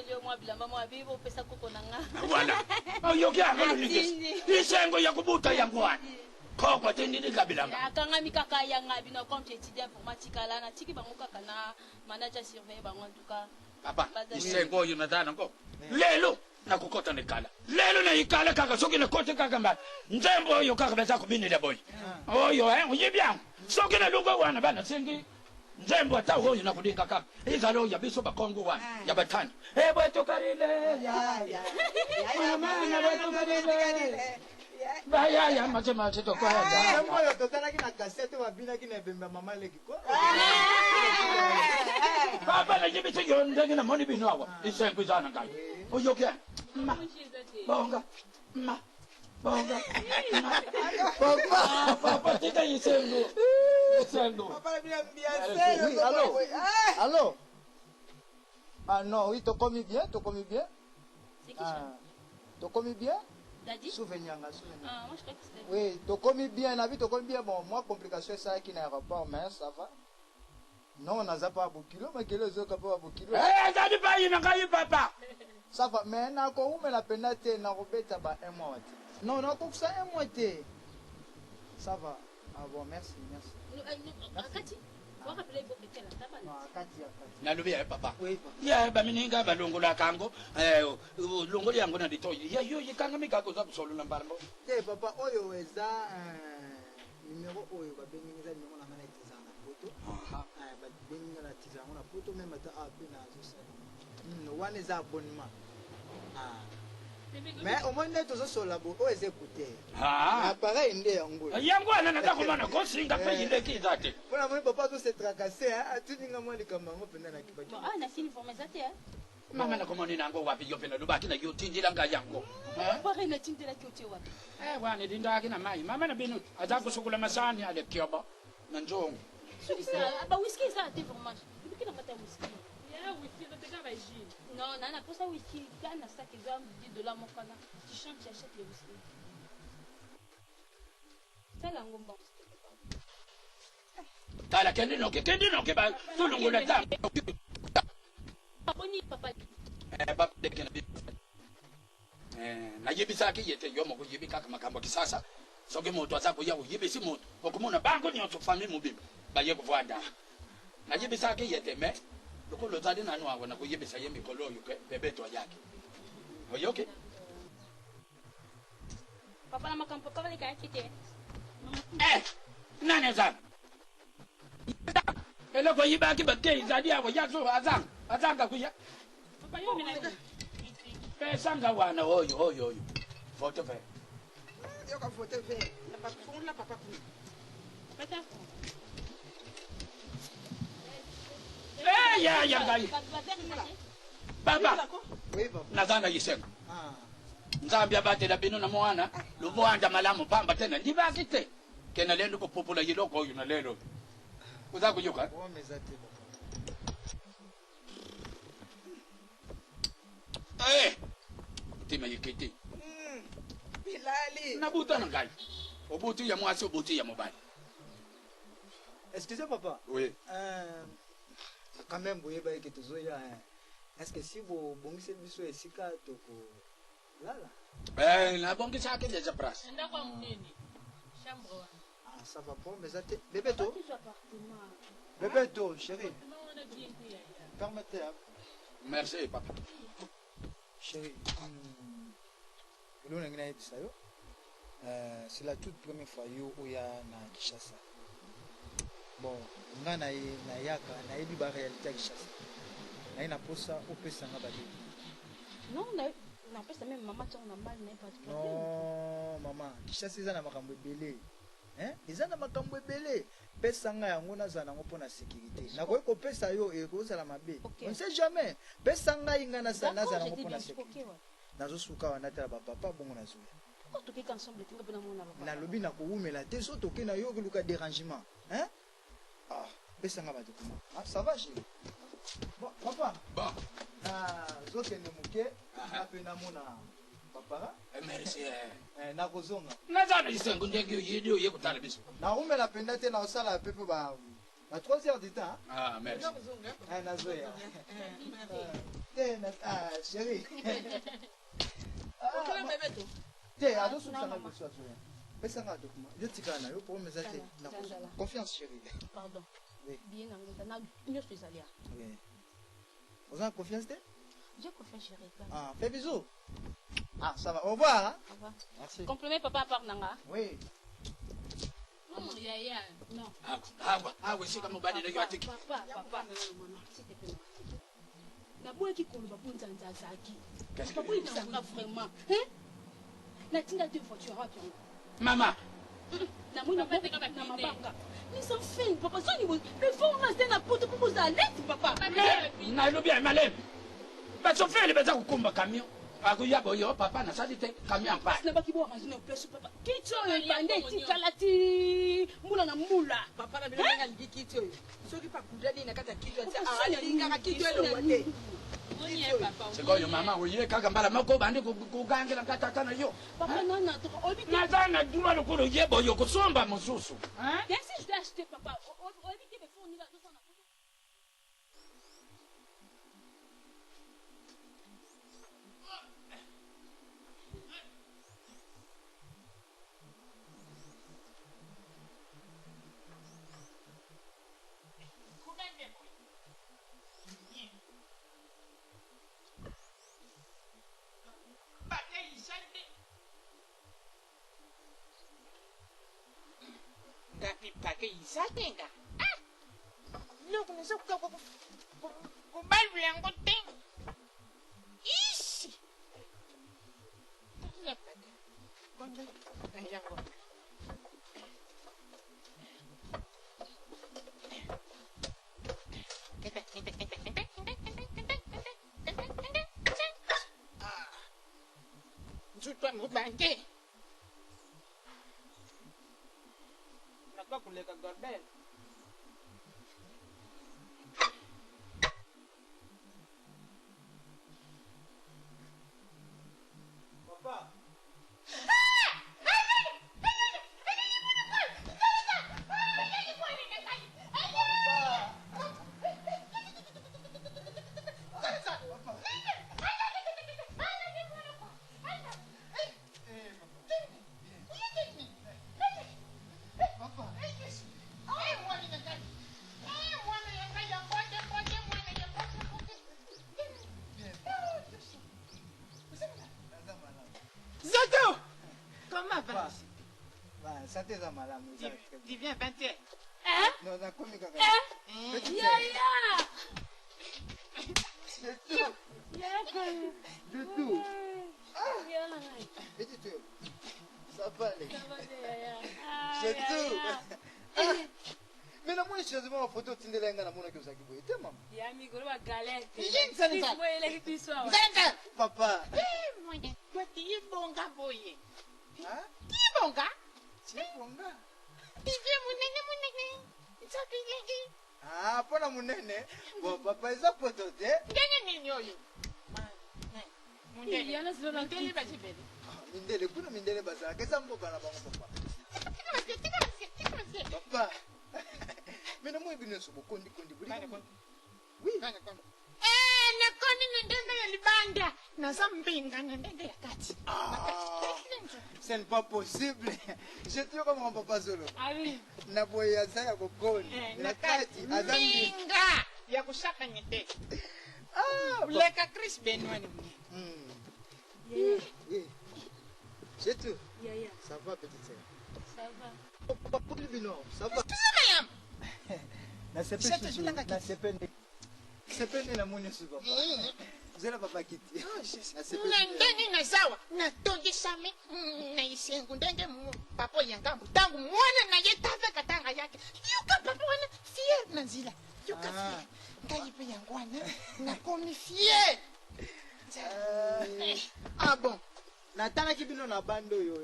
leo mwa bilamba mwa bibo pesa koko nanga wala yo kya ngolunike isengo yakubuta yangwani koko tendini kabilanga akanga mikaka yanga bino compte étudiant informatique ala na tiki bango kaka na manager surveiller bango en tout cas papa isengo yo nadana ko lelo nakukota nekala lelo na ikala kaka soki na kote kaka mba nzembo yo kaka beza kubinira boy oyo uyibya soki na lungo wana bana sengi nzembo ata hoyo na kudinga kaka izalo ya biso bakongo wana ya batani bweto karile ya mama na bweto karile Baya matema to kwa ya. Moyo totala kina cassette wabina kina bemba mama leki ko. Baba na jibi to yonde kina moni binawa. Isengu sana ngai. Oyoke. Ma. Bonga. Ma. Bonga. Papa tika isengu. Isengu. Papa bien bien. Allô. Allô. Ah non, oui, tu commis bien, tu commis bien. C'est qui ça? Tu commis bien? Daddy? Souvenir. Ah, moi je crois que c'était. Oui, tu commis bien, Navi, tu commis bien. Bon, moi, complication, c'est ça qui n'a rapport, mais ça va. Non, on n'a pas beaucoup de kilos, mais quel est le cas pour beaucoup de kilos? Eh, ça dit pas, il n'a pas eu papa. Ça va, mais on a encore où la pénalité, n'a pas un mois. Non, non, pour ça, un mois. Ça va. Ah bon, merci, merci. Akati, faut rappeler vos petits là, ça va. Non, Akati. Nalubi ya papa. Oui, papa. Ya bamininga balongo la kango. Longo yango na ditoyi. Ya yo yikanga mikako za busolo na mbarambo. Papa, oyo eza numéro oyo babengi eza numéro na ngana tizanga poto. Babengi ngana tizanga na poto même ata abena zo wana eza abonnement. Mais au moins neto zo sola bo oyo eza écouter. Appareil nde yango. Yango ana nataka kumana ko singa pe yinde kizate. Bona moi papa to se tracasser atuninga moi likamba ngo penda na kibaki. Ah, na fini formation hein. Mama na komoni nango wapi yo pena lubaki na yo tindila nga yango. Pare na tindila kyote wapi? Wana dinda kina mai. Mama na binu azaku sukula masani ale kioba na njongo. Sukisa ba whisky ça te fromage. Depuis na pata whisky. Ya whisky te ka ba jus. Non, nana pour ça whisky, gana ça qui gagne $10 mon kana. Tu chantes, tu achètes le whisky. C'est la ngomba. Tala kendi no ke ba tulungu la tam. Paponi papa. Papa de kena bi. Na yebisa ke yete yo moko yebika kama kambo kisasa. Soke moto azako ya yebisi moto. Okumuna bango ni onto family mubimba. Ba ye kuvanda. Na yebisa ke yete me. Lokolo tadi nanu awo na kuyebisa yembi koloyo ke bebeto yake. Oyoke. Papa na makampo papa leka kite. Nane za. Elo ko yibaki bakei zadi awo yazo azanga kuya. Papa yo mina. Pesa nga wana oyo. Foto fe. Yo ka foto fe. La papa ku. Pata. Ya ngai. Baba. Oui, papa. Nazana yisenga. Nzambia bate la bino na mwana. Luvoanda malamu pamba tena ndibakite. Kena lendo ko popula yiloko yuna lelo. Uza kuyuka? Oh, mezate. Tima yikiti. Bilali. Nabuta ngai. Obutu ya mwasi obutu ya mobali. Excusez papa. Oui. Quand même boye ba ke tozoya. Est-ce que si vous bongise biso esika toko lala? Na bongisa ke deja pras. Nda kwa mnene. Chambre. Ah, ça va pas, mais ça Bébéto. Bébéto, chérie. Permettez. Merci, papa. Chérie. C'est la toute première fois yo oya na Kinshasa. Bon, nga na yaka na yebi ba réalité Kinshasa. Na ina posa opesa nga ba. Non, na pesa même maman tu na mal n'est pas de problème. Non, maman, Kinshasa eza na makambo ebele. Eza na makambo ebele. Pesa nga yango nazana ngo pona sécurité. Na koyi ko pesa yo e ko sala mabe. On sait jamais. Pesa nga inga na sana nazana ngo pona sécurité. Nazo suka wana tala ba papa bongo nazo. Pourquoi toke ensemble tinga pena mona papa? Na lobi na ko umela te so toke na yo luka dérangement. Ah, pesa nga ba de comment? Ah, ça va chérie. Bon, papa. Bon. Na zo kende muke, na pena mona. Papa? Merci. Na kozonga. Nazana yisengo ndenge yidi oye kutala biso. Na umela penda te na osala pepe ba. À 3 heures du temps. Ah, merci. Nazoya. Chérie. Te, ado sou sana beso azoya. Pesa nga document. Yo tikana yo pour mes até. Confiance chérie. Pardon. Oui. Bien na nyo spécialia. Oui. Vous avez confiance te? J'ai confiance chérie. Ah, fais bisous. Ah, ça va. Au revoir. Hein? Au revoir. Merci. Complimez papa par nanga. Oui. Yaya. Non. Ah, oui, c'est comme mobali na yo atiki. Papa. S'il te plaît. Na boye ki koloba ponza nzazaki. Papa il sanga vraiment. natinda te voiture wapi yango Mama. namoni na mabanga les enfants papa soni mais faut rester na poto pour vous aller papa nalobi ya maleme bashoferi beza kukumba camion akuya boyo papa nasali te camion mpa nabaki bo razine place papa kiti oyo ebande etikala ti mbula na mbula papa na bilanga lingi kiti oyo soki pakudani na kati ya kiti oyo alingaka kiti oyo elongwa te sikoyo mama oye kaka mbala moko bandi kugangela katata na yo papa nana naza na duma lokolo ye boyo kosomba mosusu bien si je dois acheter papa oyebi te befonila tosana Pake isatenga. Look, nasa kubalwi yangu ting. Ishi. Konde. Yangu. Njutwa mubange. Kuleka gordel. Papa. Santé za malamu. Tu viens 21. Hein? Non, on a commis quand même. Du tout. Petit tout. Ça va aller. C'est tout. Mais la moi, je suis en photo de Tindelenga, la monnaie que vous avez vu. T'es maman. Yami, gros, la galette. Papa. Toi, tu es bon gars, boy. Hein? Tu es bon gars? Tu es bon gars? Tu es mon nene. Ah, pas la monnaie. Bon, papa, ils ont pototé. Mindele, kuna mindele baza. Kesa mboka na bango papa. Papa. Mais non, moi, je suis kondi. Oui. Nakoni ndenge ya libanda. Naza mbinga ndenge ya kati. Ce n'est pas possible. Je te comme mon papa solo. Ah oui. Na boya za ya kokoni. Na kati azambi. Mbinga ya kushaka nyete. Leka Chris Benwani. Oui. C'est tout. Yaya. Ça va, petite sœur? Ça va. Papa, pour le bino, ça va? Excusez-moi. Na sepeni. Sepeni la muni suba. Zela papa kiti. Ndenge na sawa. Na tongi same. Na isengu ndenge papo yangambu. Tangu mwana na yetave katanga yake. Yuka papo wana fier na zila. Yuka fier. Ngaipe yangwana. Na komi fier. Ah bon. Natana kibino na bando yo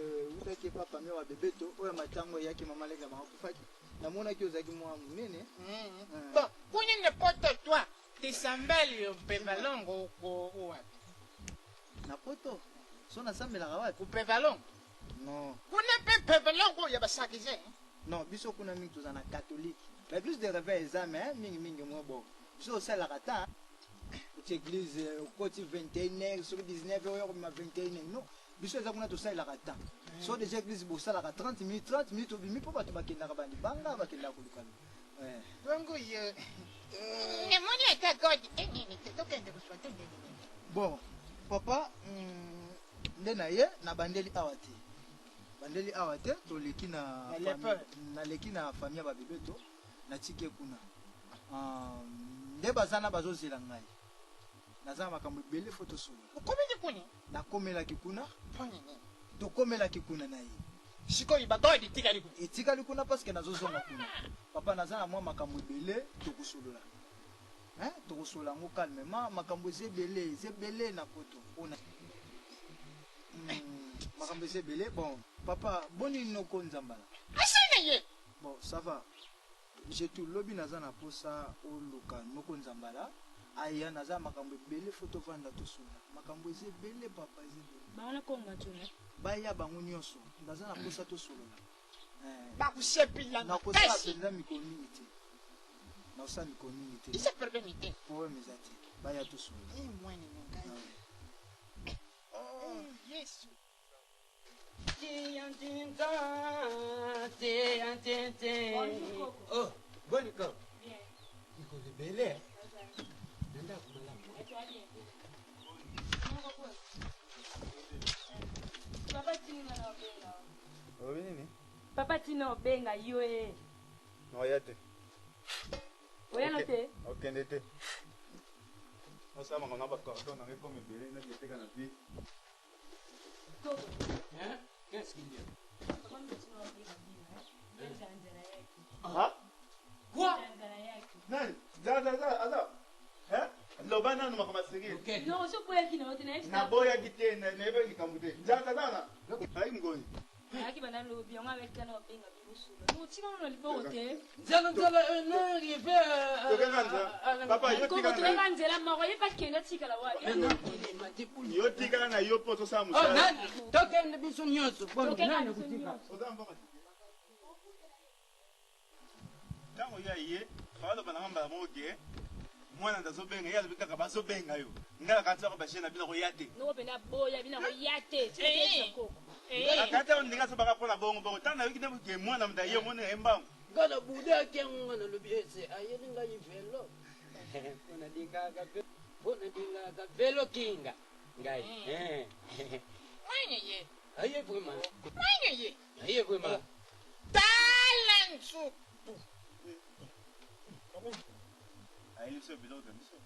utaki papa mwa wa bebeto oya matango yake mama lenga makufaki. Namona ki ozaki mwa munene. Bon, kuni ne poto toi. Tisambeli yo pevalongo ko wapi? Na poto. So na sambela wapi? Ku pevalongo. Non. Kuna pevalongo ya basakize. Non, biso kuna mingi tozana catholique. Mais plus de réveil examen mingi mwa bo. Biso sala kata. L'église au côté 21h sur 19h ma 21h non biso eza kuna tosala kata so déjà église bo sala 30 minutes obimi po bato bakenda ka bandi banga bakenda kulukana Wangu ye ne moni ata god nini tokende kuswata ndeni bon papa ndena ye na bandeli awate toleki na leki na famille ba bebeto na tike kuna nde bazana bazozela ngai naza makambo ebele foto solo ukomeli kuni nakomelaki kuna tokomelaki kuna na ye sikoyo bato etikali kuna etikali kuna parce que nazozonga kuna papa naza na mwa makambo ebele tokosolola tokosolola yango calmement makambo eza ebele na poto mpona makambo eza ebele bon papa boni noko nzambala asana ye bon ça va je tout lobi naza na posa oluka moko nzambala aya naza makambo ebele fo tovanda tosolola makambo eza ebele papa eza ebele bana konga tuna baya bango nyonso naza na posa tosolola bakusepila nakosapela mikolo mingi te nakosala mikolo mingi te isa problème te problème eza te baya tosolola mwana ngai yesu Oh, bonne com. Il faut le belé. Nanda kumala. Papa Tina obenga yo e. No yate. Oyano te? Okende te. Osama ngona ba carton na ngeko mebele na yeteka na pi. Hein? Qu'est-ce qu'il y a? Ah? Quoi? Nani? Za. Hein? Loba nanu makamasiri. Non, je peux y aller. Na boya kite na nebe kikamute. Za na. Ai ngoni. Aki bana lobi on avec kana obenga bilusula. No tima no libo te. Zala no rive. Papa yo tika. Ko to nzela mako ye pa kenga tika la wa. Yo tika na yo poto sa musa. Oh nani? Tokende biso nyonso. Bon nani kutika. Tango ya ye, falo bana ngamba moke. Mwana ndazobenga ya bikaka bazobenga yo. Ngala kanza ko bashena bina ko yate. No bena boya bina ko yate. Akata ndinga so baka pona bongo tana wiki nemu ke mwana mdaye mwana embango. Ngana buda ke ngana lobiese ayeli ngai velo. Pona dinga ga velo kinga. Ngai. Mwana ye. Aye vraiment. Mwana ye. Aye vraiment. Talent. Aí seu bilhão da missão.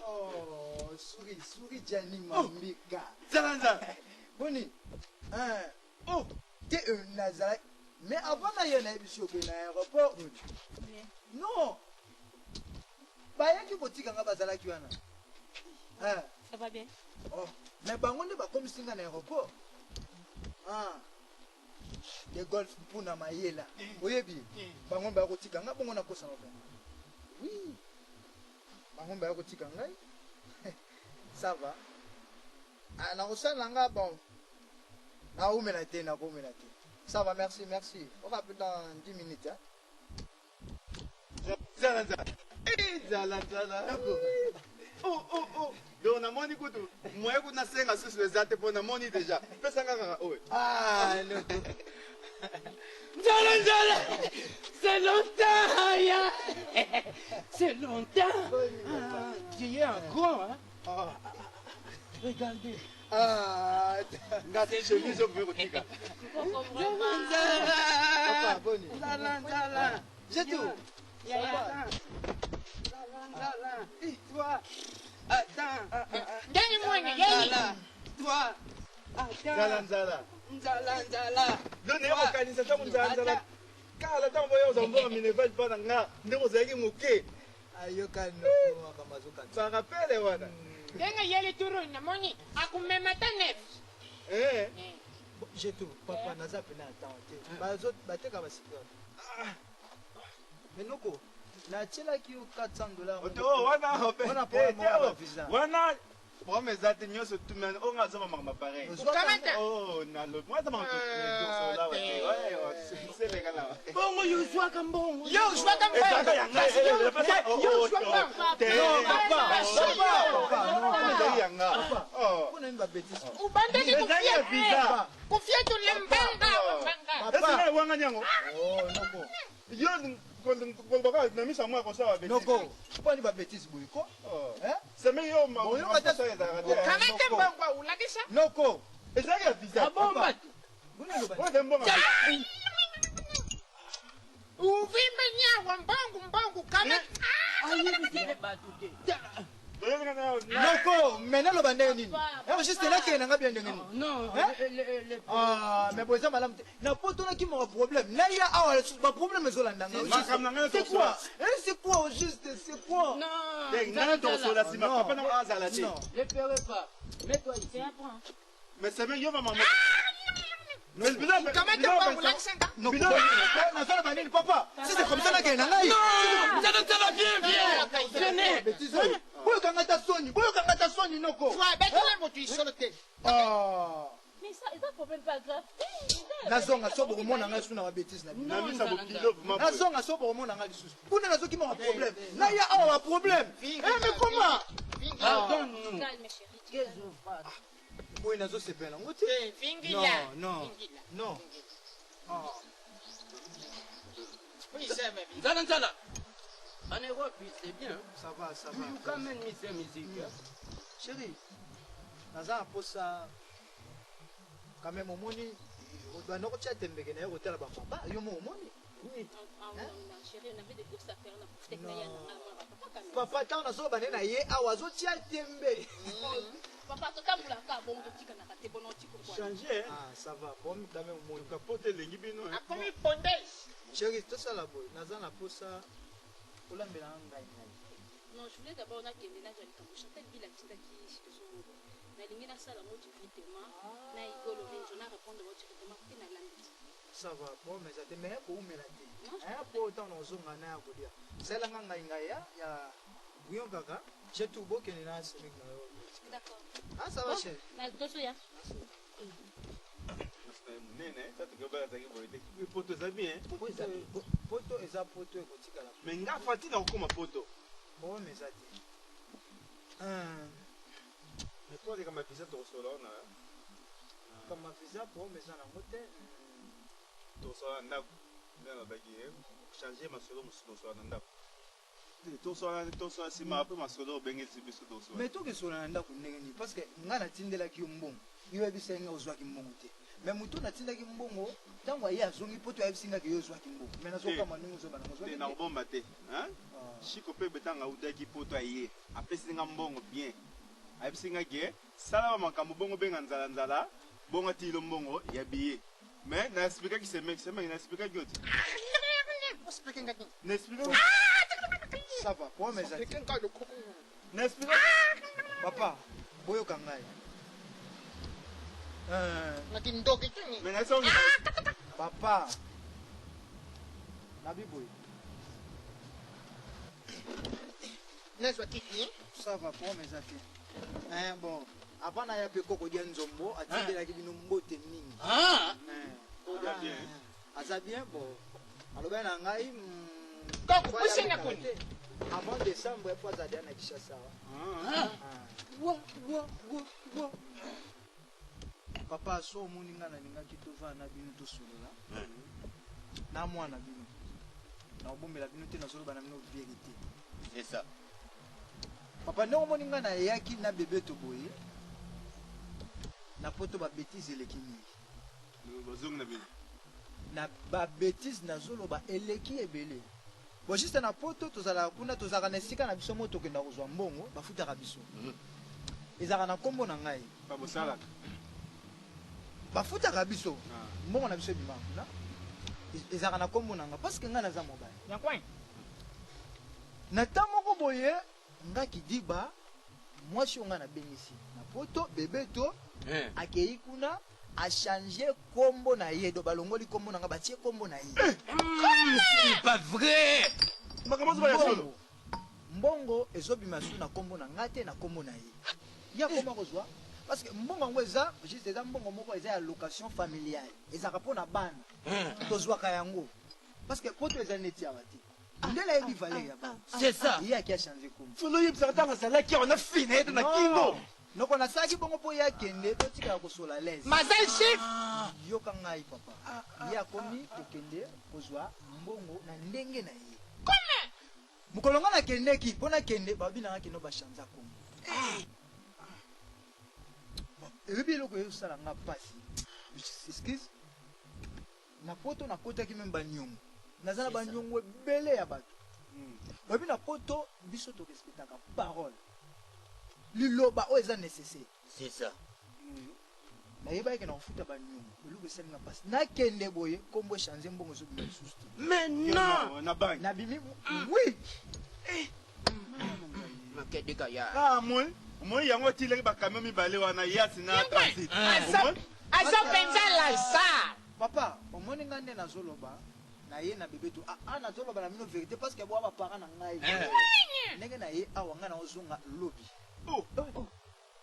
Oh, suri jani mambika. Zalanza. Boni. Oh, te nazara. Mais avant na yena ebisho ke na aéroport. Non. Baya ki botika nga bazala ki wana. Ça va bien. Oh, mais bango nde ba komisinga na aéroport. De golf puna mayela. Oyebi. Bango ba kotika nga bongo na kosa na. Oui. Bango ba kotika ngai. Ça va. Na kosala nga bon. Na umela te na komela te. Ça va, merci. On va plus dans 10 minutes. Zalanza. Zalanza. Oh. Donc na moni kutu. Moi kutu na senga susu ezate po na moni déjà. Pesa ngaka owe. Non. Zala. C'est longtemps, ya. C'est longtemps. Tu es encore, hein? Regardez. Ngate chemise au bureau tika. Papa, boni. Zala. J'ai tout. Zala. Toi. Attends. Gani mwana, gani. Toi. Attends. Nzala. Donnez moi organisation Nzala. Kala tambo yo zambo mineval pana nga ndeko zaki muke. Ayoka no kamazoka. Ça rappelle wana. Denga yele turu na moni akumema tanef. J'ai tout. Papa naza pena attente. Bazot bateka basika. Mais noko. Na chela ki $400. Oh wana visa. Wana Bon, mais ça, tu as tout le monde. On a ça, maman, pareil. Oh, na le. Moi, ça m'a fait. C'est les gars là. Bon, yo, sois comme bon. Yo, sois comme Noko, pas ni ba bêtise boyko. C'est meilleur Noko, ezali ya visa. Uvimbe nyawa mbangu kama noko mena loba ndenge nini juste nakende nanga bien ndenge nini mais boza malamu te na poto nakimaka problème naya awa baproblème ezolandanga c'est quoi au juste c'est quoi Ne pleurez pas. Mets-toi ici. Mais c'est bien, maman. Mais papa, si c'est comme ça, là, qu'il y a un non, ça va bien, venez. Mais ça, c'est un problème pas grave. nazonga sobo komona nga suna ba bêtise na nazonga sobo komona nga lisusu kuna nazoki ma problème na ya awa ba problème mais comment pardonne-nous Calme, chérie. qu'est-ce que fasse oui nazo sepela ngoti non Oui, c'est même. Nzala en Europe c'est bien ça va you quand même mis cette musique chérie naza pour ça quand même au moni bana ko tshate mbeke na yo tela ba papa yo mo moni Chérie, on avait des courses à faire. papa tant nazo bana na ye awazo tshate mbe Papa, totambola ka bongo tika na kate bono tiko kwa. Changer. Ah, ça va. Bon, quand même, mon capote lengi bino. A komi pondé. Chérie, tout ça là, boy. Naza na posa. Ola mbelanga ngai. Non, je voulais d'abord na kende na jali kambo chantel bila tinda ki shikoso. Na lingi na sala moto vitement. Na igolo venjo na répondre moto vitement pe na lambi. Ça va. Bon, mais ça te met ko umela te. Hein, pour autant on zonga na ko dia. Sala nga ngai ya buyon kaka. J'ai tout beau que ni na semi na yo. D'accord. Ah, ça va, chérie. Na toso ya. Nene, ça te gaba ta kibo ite. Ki poto za bien. Poto eza poto e kotika la. Mais nga fati na ko ma poto. Oh, mais ça te. Mais toi les kama visa to solo na. Kama visa pour mais ça na mote. To solo na na ba ki changer ma solo musu solo na. To solo si ma pe ma solo bengezi biso to solo. Mais to ke solo na ndako ndenge ni parce que nga na tindela ki mbongo. Yo bisenga ozwa ki mbongo te. Mais mutu na tindela ki mbongo tango ya zongi poto ya bisenga ki yo ozwa ki mbongo. Mais na so kama ningo zo bana ozwa. Na bomba te, hein? Shiko pe betanga utaki poto aye. Apesi nga mbongo bien. Abisinga ke sala makambo bongo benga nzala nzala, bongo tilo mbongo ya biye. Mais na expliquer ki c'est mec na expliquer ki oti. Na expliquer. Ça va, pour mes amis. N'est-ce pas? Papa, boyo kangai. Mais na songi. Papa. Nabi boy. N'est-ce pas tiki? Ça va pour mes amis. Bon, avant na ya pe koko dia nzombo, atindela ki bino mbote mingi. Aza bien bon. Aloba na ngai koko kusenga kuni. Avant décembre, il faut aller à Kishasa. Papa, so moninga na ninga kitova na bino to solola. Na mwana bino. Na obomela bino te na solo bana bino vérité. C'est ça. Papa, no moninga na yaki na bébé to boye. Na poto ba bêtise eleki mingi. Bazong na bino. Na ba bêtise na zolo ba eleki ebele. Bon, juste na poto tozala kuna tozaka na sika na biso moto kenda kozwa mbongo bafutaka biso ezaka na kombo na ngai pa bosala bafutaka biso mbongo na biso ebima kuna ezaka na kombo na ngai parce que ngai naza mobali Nyakwai. na ntan moko boye nga kidiba mwasi oyo ngai nabengisi na poto bebe to akei kuna achange kombo na ye do balongoli kombo na nga batie kombo na ye c'est pas vrai mbongo ezobima su na kombo na nga te na kombo na ye ya koma kozwa parce que mbongo yango eza juste eza mbongo moko eza ya location familiale ezaka mpo na bana tozwaka yango parce que poto eza neti awa te ndela yebi valer ya bana c'est ça ye aki achange kombo folo yebisaka ntango azalaki awa na fina ete na kingo noko nasalaki bongo mpo ye akende totikala kosola lese Mazel chef. yoka ngai papa ye akomi kokende kozwa mbongo na ndenge na ye mokolo nga nakendeki mpo nakende babi nanga kende bachanza kombo eyebi eloko ezosala nga mpasi excuse na poto nakotaki meme baniongo naza na baniongo ebele ya bato babi na poto biso torespectaka parole liloba oyo eza nécessaire. C'est ça. nayebaki na kofuta banyongo eloko esalinga mpasi nakende boye kombo echange mbongo ezobima lisusu te. Mais non. nabimi oui makedeka ya moi yango tileki bakamion mibale wana yasi na transit aza mpenza lazare. papa omoni ngai nde nazoloba na ye na bebe to nazoloba na mino vérité parce que boa bapara na ngai ndenge na ye awa ngai nakozonga lobi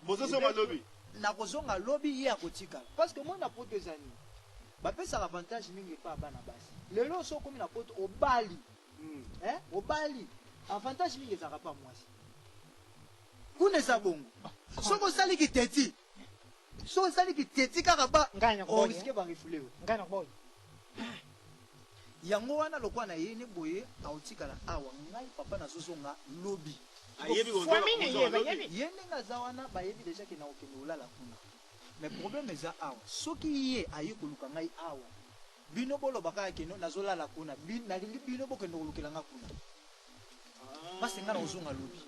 bozosonga lobi nakozonga lobi ye akotikala parce que moi na poto ezani bapesaka avantage mingi epa bana basi lelo so okomi na poto obali obali avantage mingi ezalaka pa mwasi kuna eza bongo soki osali kiteti soki osali kiteti kaka oriske barifulewe yango wana lokwa na ye ne boye aotikala awa ngai papa nazozonga lobi ye ndenge aza wana bayebi deja ke nakokende olala kuna mais problème eza awa soki ye aye koluka ngai awa bino bolobaka ya keno nazolala kuna nalingi bino bokende kolukela nga kuna pasi nga na ozonga lobi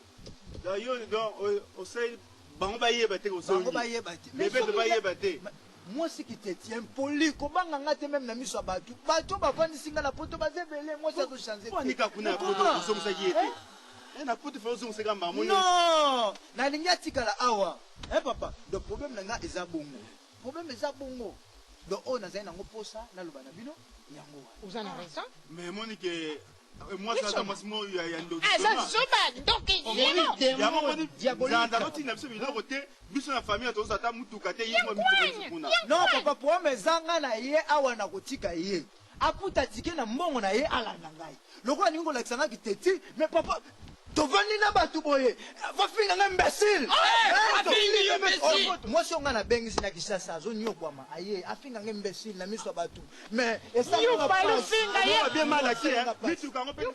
bango bayeba te bango bayeba te bebe bayeba te mwasi kiteti impoli kobanga nga te meme na miso ya bato bavandisi nga na poto bazebele mwasi azochange tenika kuna ya poto ozongisaki ye te na poto fa ozongisaka mbamo non nalingi atikala awa papa do problème na nga eza bongo problème eza bongo do oyo nazali nango posa naloba na bino yango wana oza na raison mais emoni ke mwasi aza mwasi mo ya ndoki eza soba ndoki zanda notina biso biloko te biso na famille toza ata mutuka te ye mituka kuna non papa problème eza nga na ye awa na kotika ye aputa tike na mbongo na ye alanda ngai lokola ningi kolakisa nga kiteti mais papa tovandi na bato boye vafinga nga imbécile mwasi onga nabengisi na kisasa azonyokwama aye afinga nga imbécile na miso ya bato mais bien malaki mituka yango mpe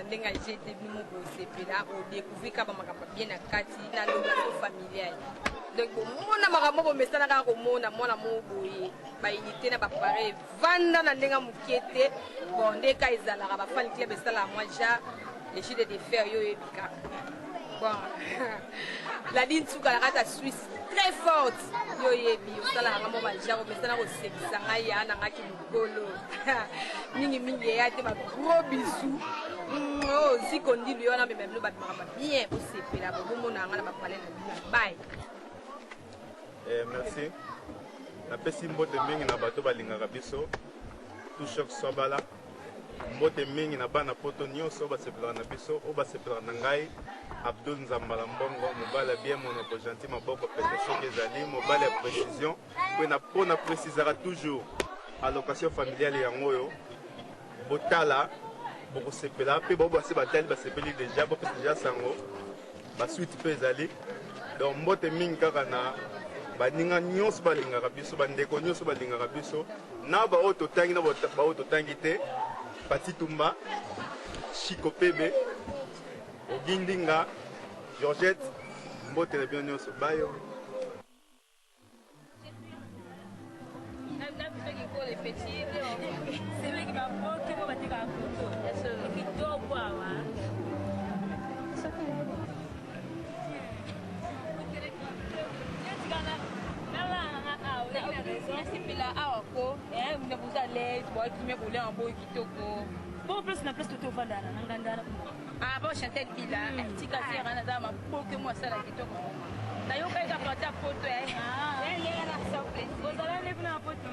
ndenge aje te bino bosepela odécouvrir kaka makambo bien na kati na loboko familial donc bomona makambo bomesana kaka komona mwana moko boye baunité na bapare vanda na ndenge mokie te bon nde ka ezalaka bafani club esalaka mwa ja étude de faire yo oyebi kaka bon ladi ntuka na kati ya Suisse très forte yo oyebi osalaka nga mo baja komesana kosekisa ngai ya na ngaki mokolo mingimingi eya te bagros bisu zikondilu yo wana mema bino babimaka bien osepela bobomona nga na bapale na bino bai merci napesi mbote mingi na bato balingaka biso tushok swabala mbote mingi na bana poto nyonso oyo basepelaka na biso oyo basepelaka na ngai Abdul Nzambala Mbongo mobali bien monoko gentil maboko pete soki ezali mobali ya précision mpo na précisaka toujours allocation familiale yango oyo botala bokosepela mpe bao basi batali basepeli deja bopesa deja sango basuite mpe ezali donc mbote mingi kaka na baninga nyonso balingaka biso bandeko nyonso balingaka biso na baoyo totangi na baoyo totangi te Pati Tumba Chiko Pebe Ogindinga Georgette mbote na bino nyonso bayo Pela awa ko mna buza les boy qui me voulait en boy kitoko bon plus na plus to vandana ngandana bon chanter pila tika sera na dama boke moi sala kitoko na yo ka pata photo yeye na sople bozala le na photo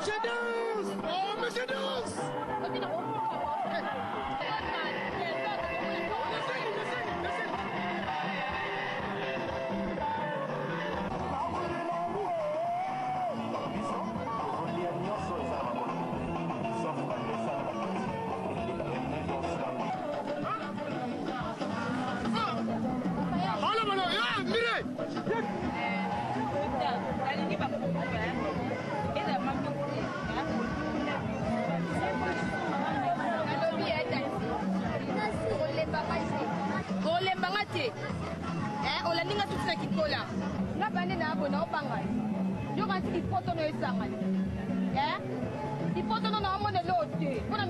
Monsieur danse. Oh, monsieur danse. olembanga te olandinga tuti na kikola nga bande na abona opanga yo kanti lipoto no esangani lipoto no na omona elo te mpona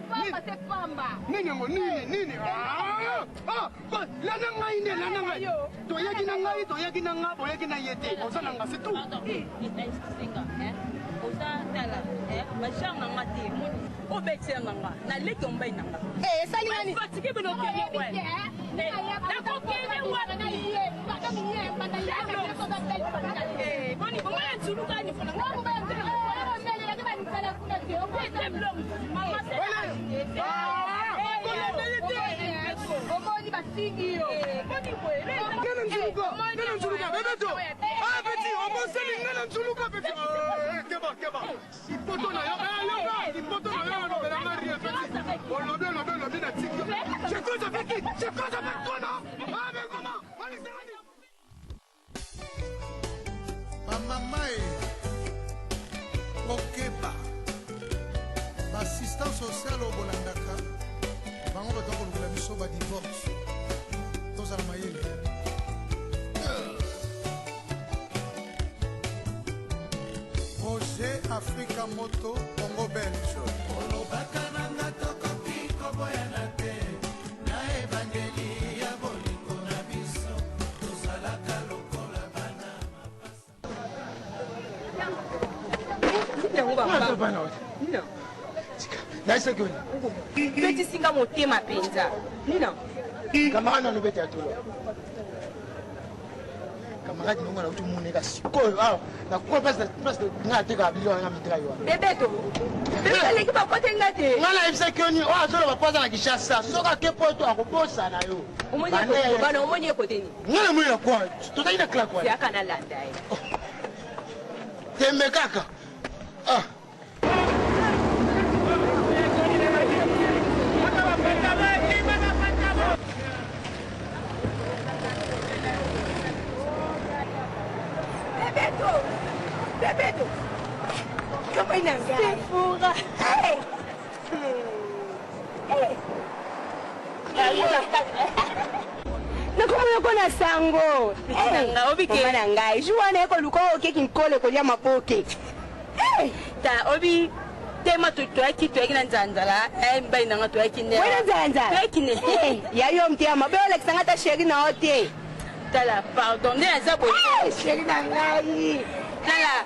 pamba te pamba nini yango nini lana ngai ne lana ngai toyaki na ngai toyaki na nga boyaki na ye te oza na nga c'est tout oza tala bachange nanga te obetia nanga naleki ombai nanga fatike bino okende nakokende wapi bomana ntulukani omoni basingi yo bamama okeba baassistance sociale obolandaka bango bato kolukula biso badivorce tozala mayele projet africa moto congo belge olobaka nanga tokoki koboyana te na evangeli ya bolingo na biso tozalaka lokola bana betisinga motema mpenza nina camarade nano bete ya tolo camarade nongo na uti muneka sikoyo awa nakuwa place nga ateka biloko yanga mitrai wana bebeto bebealeki bapote nga te nga nayebisaki yo nini oyo azoloba po aza na kishasa soki ake poto akobosana yo bana omoni ekoteni nga na moi na kwa tozali na claque wana yaka nalanda ye tembe kaka Bebeto, kama inanga sifura. Nakomona kona sango. Nanga obike na ngai. Juana eko luko okeki nkole kolia mapoke. Ta obi tema toyaki na nzanzala mbai nanga toyaki ne. Wena nzanzala. Toyaki ne. Ya yo mtiama be Alex ngata sheri na hote. Tala pardon ne azabo. Sheri na ngai. Tala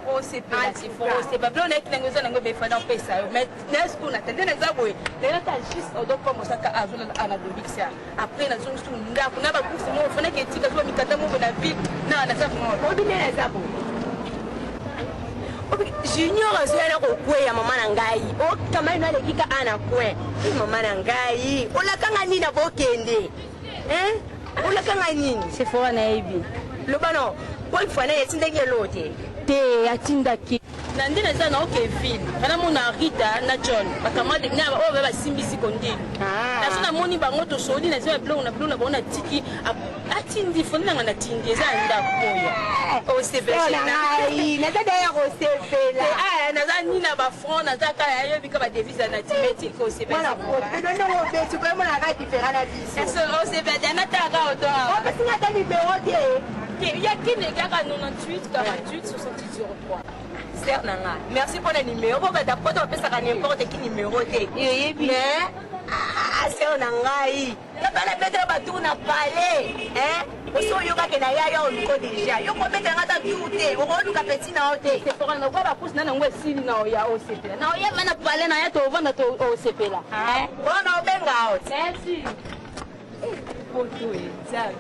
osepela sifo osepa blo na kinango za nango befana pesa yo mais n'est-ce qu'on attendait na zabwe na ta juste odo pa mosaka azula ana dobiksa après na zo su nda kuna ba kusi mo fana ke tika zo mikata mo na ville na na safu mo obi ne zabo obi junior azela ko kweya mama na ngai o kama ina le kika ana kwe mama na ngai ola kanga nini na bokende ola kanga nini c'est fort na ebi lo bano kwa mfana yetindenge lote te atindaki na ndina za na okeville kana mona Rita na John bakamade nyaba o baba simbisi kondini na sona moni bango to sodi na za blonde na bona tiki atindi fondina na tindi za nda koya o sebela na dada ya ko sebela na za nina ba front na za kaya yo bika ba devisa na timeti ko sebela na no betu ko mona ka différent na biso eso o sebela na ta ka oto o basinga ta numéro te il y a qui n'est qu'à 98 48 70 03. C'est nanga. Merci pour le numéro. Bon, d'accord, on peut ça n'importe qui numéro t'es. Mais c'est nanga yi. La bala mettre batou na palais. Oso yoka ke na ya yo liko déjà. Yo ko mettre ngata biute. O ko luka petit na hote. C'est pour na ko ba pousse na ngwe sili na ya o sepela. Na ya mana palais na ya to vanda to o sepela. Bona obenga out. Merci. Poto e, sabe?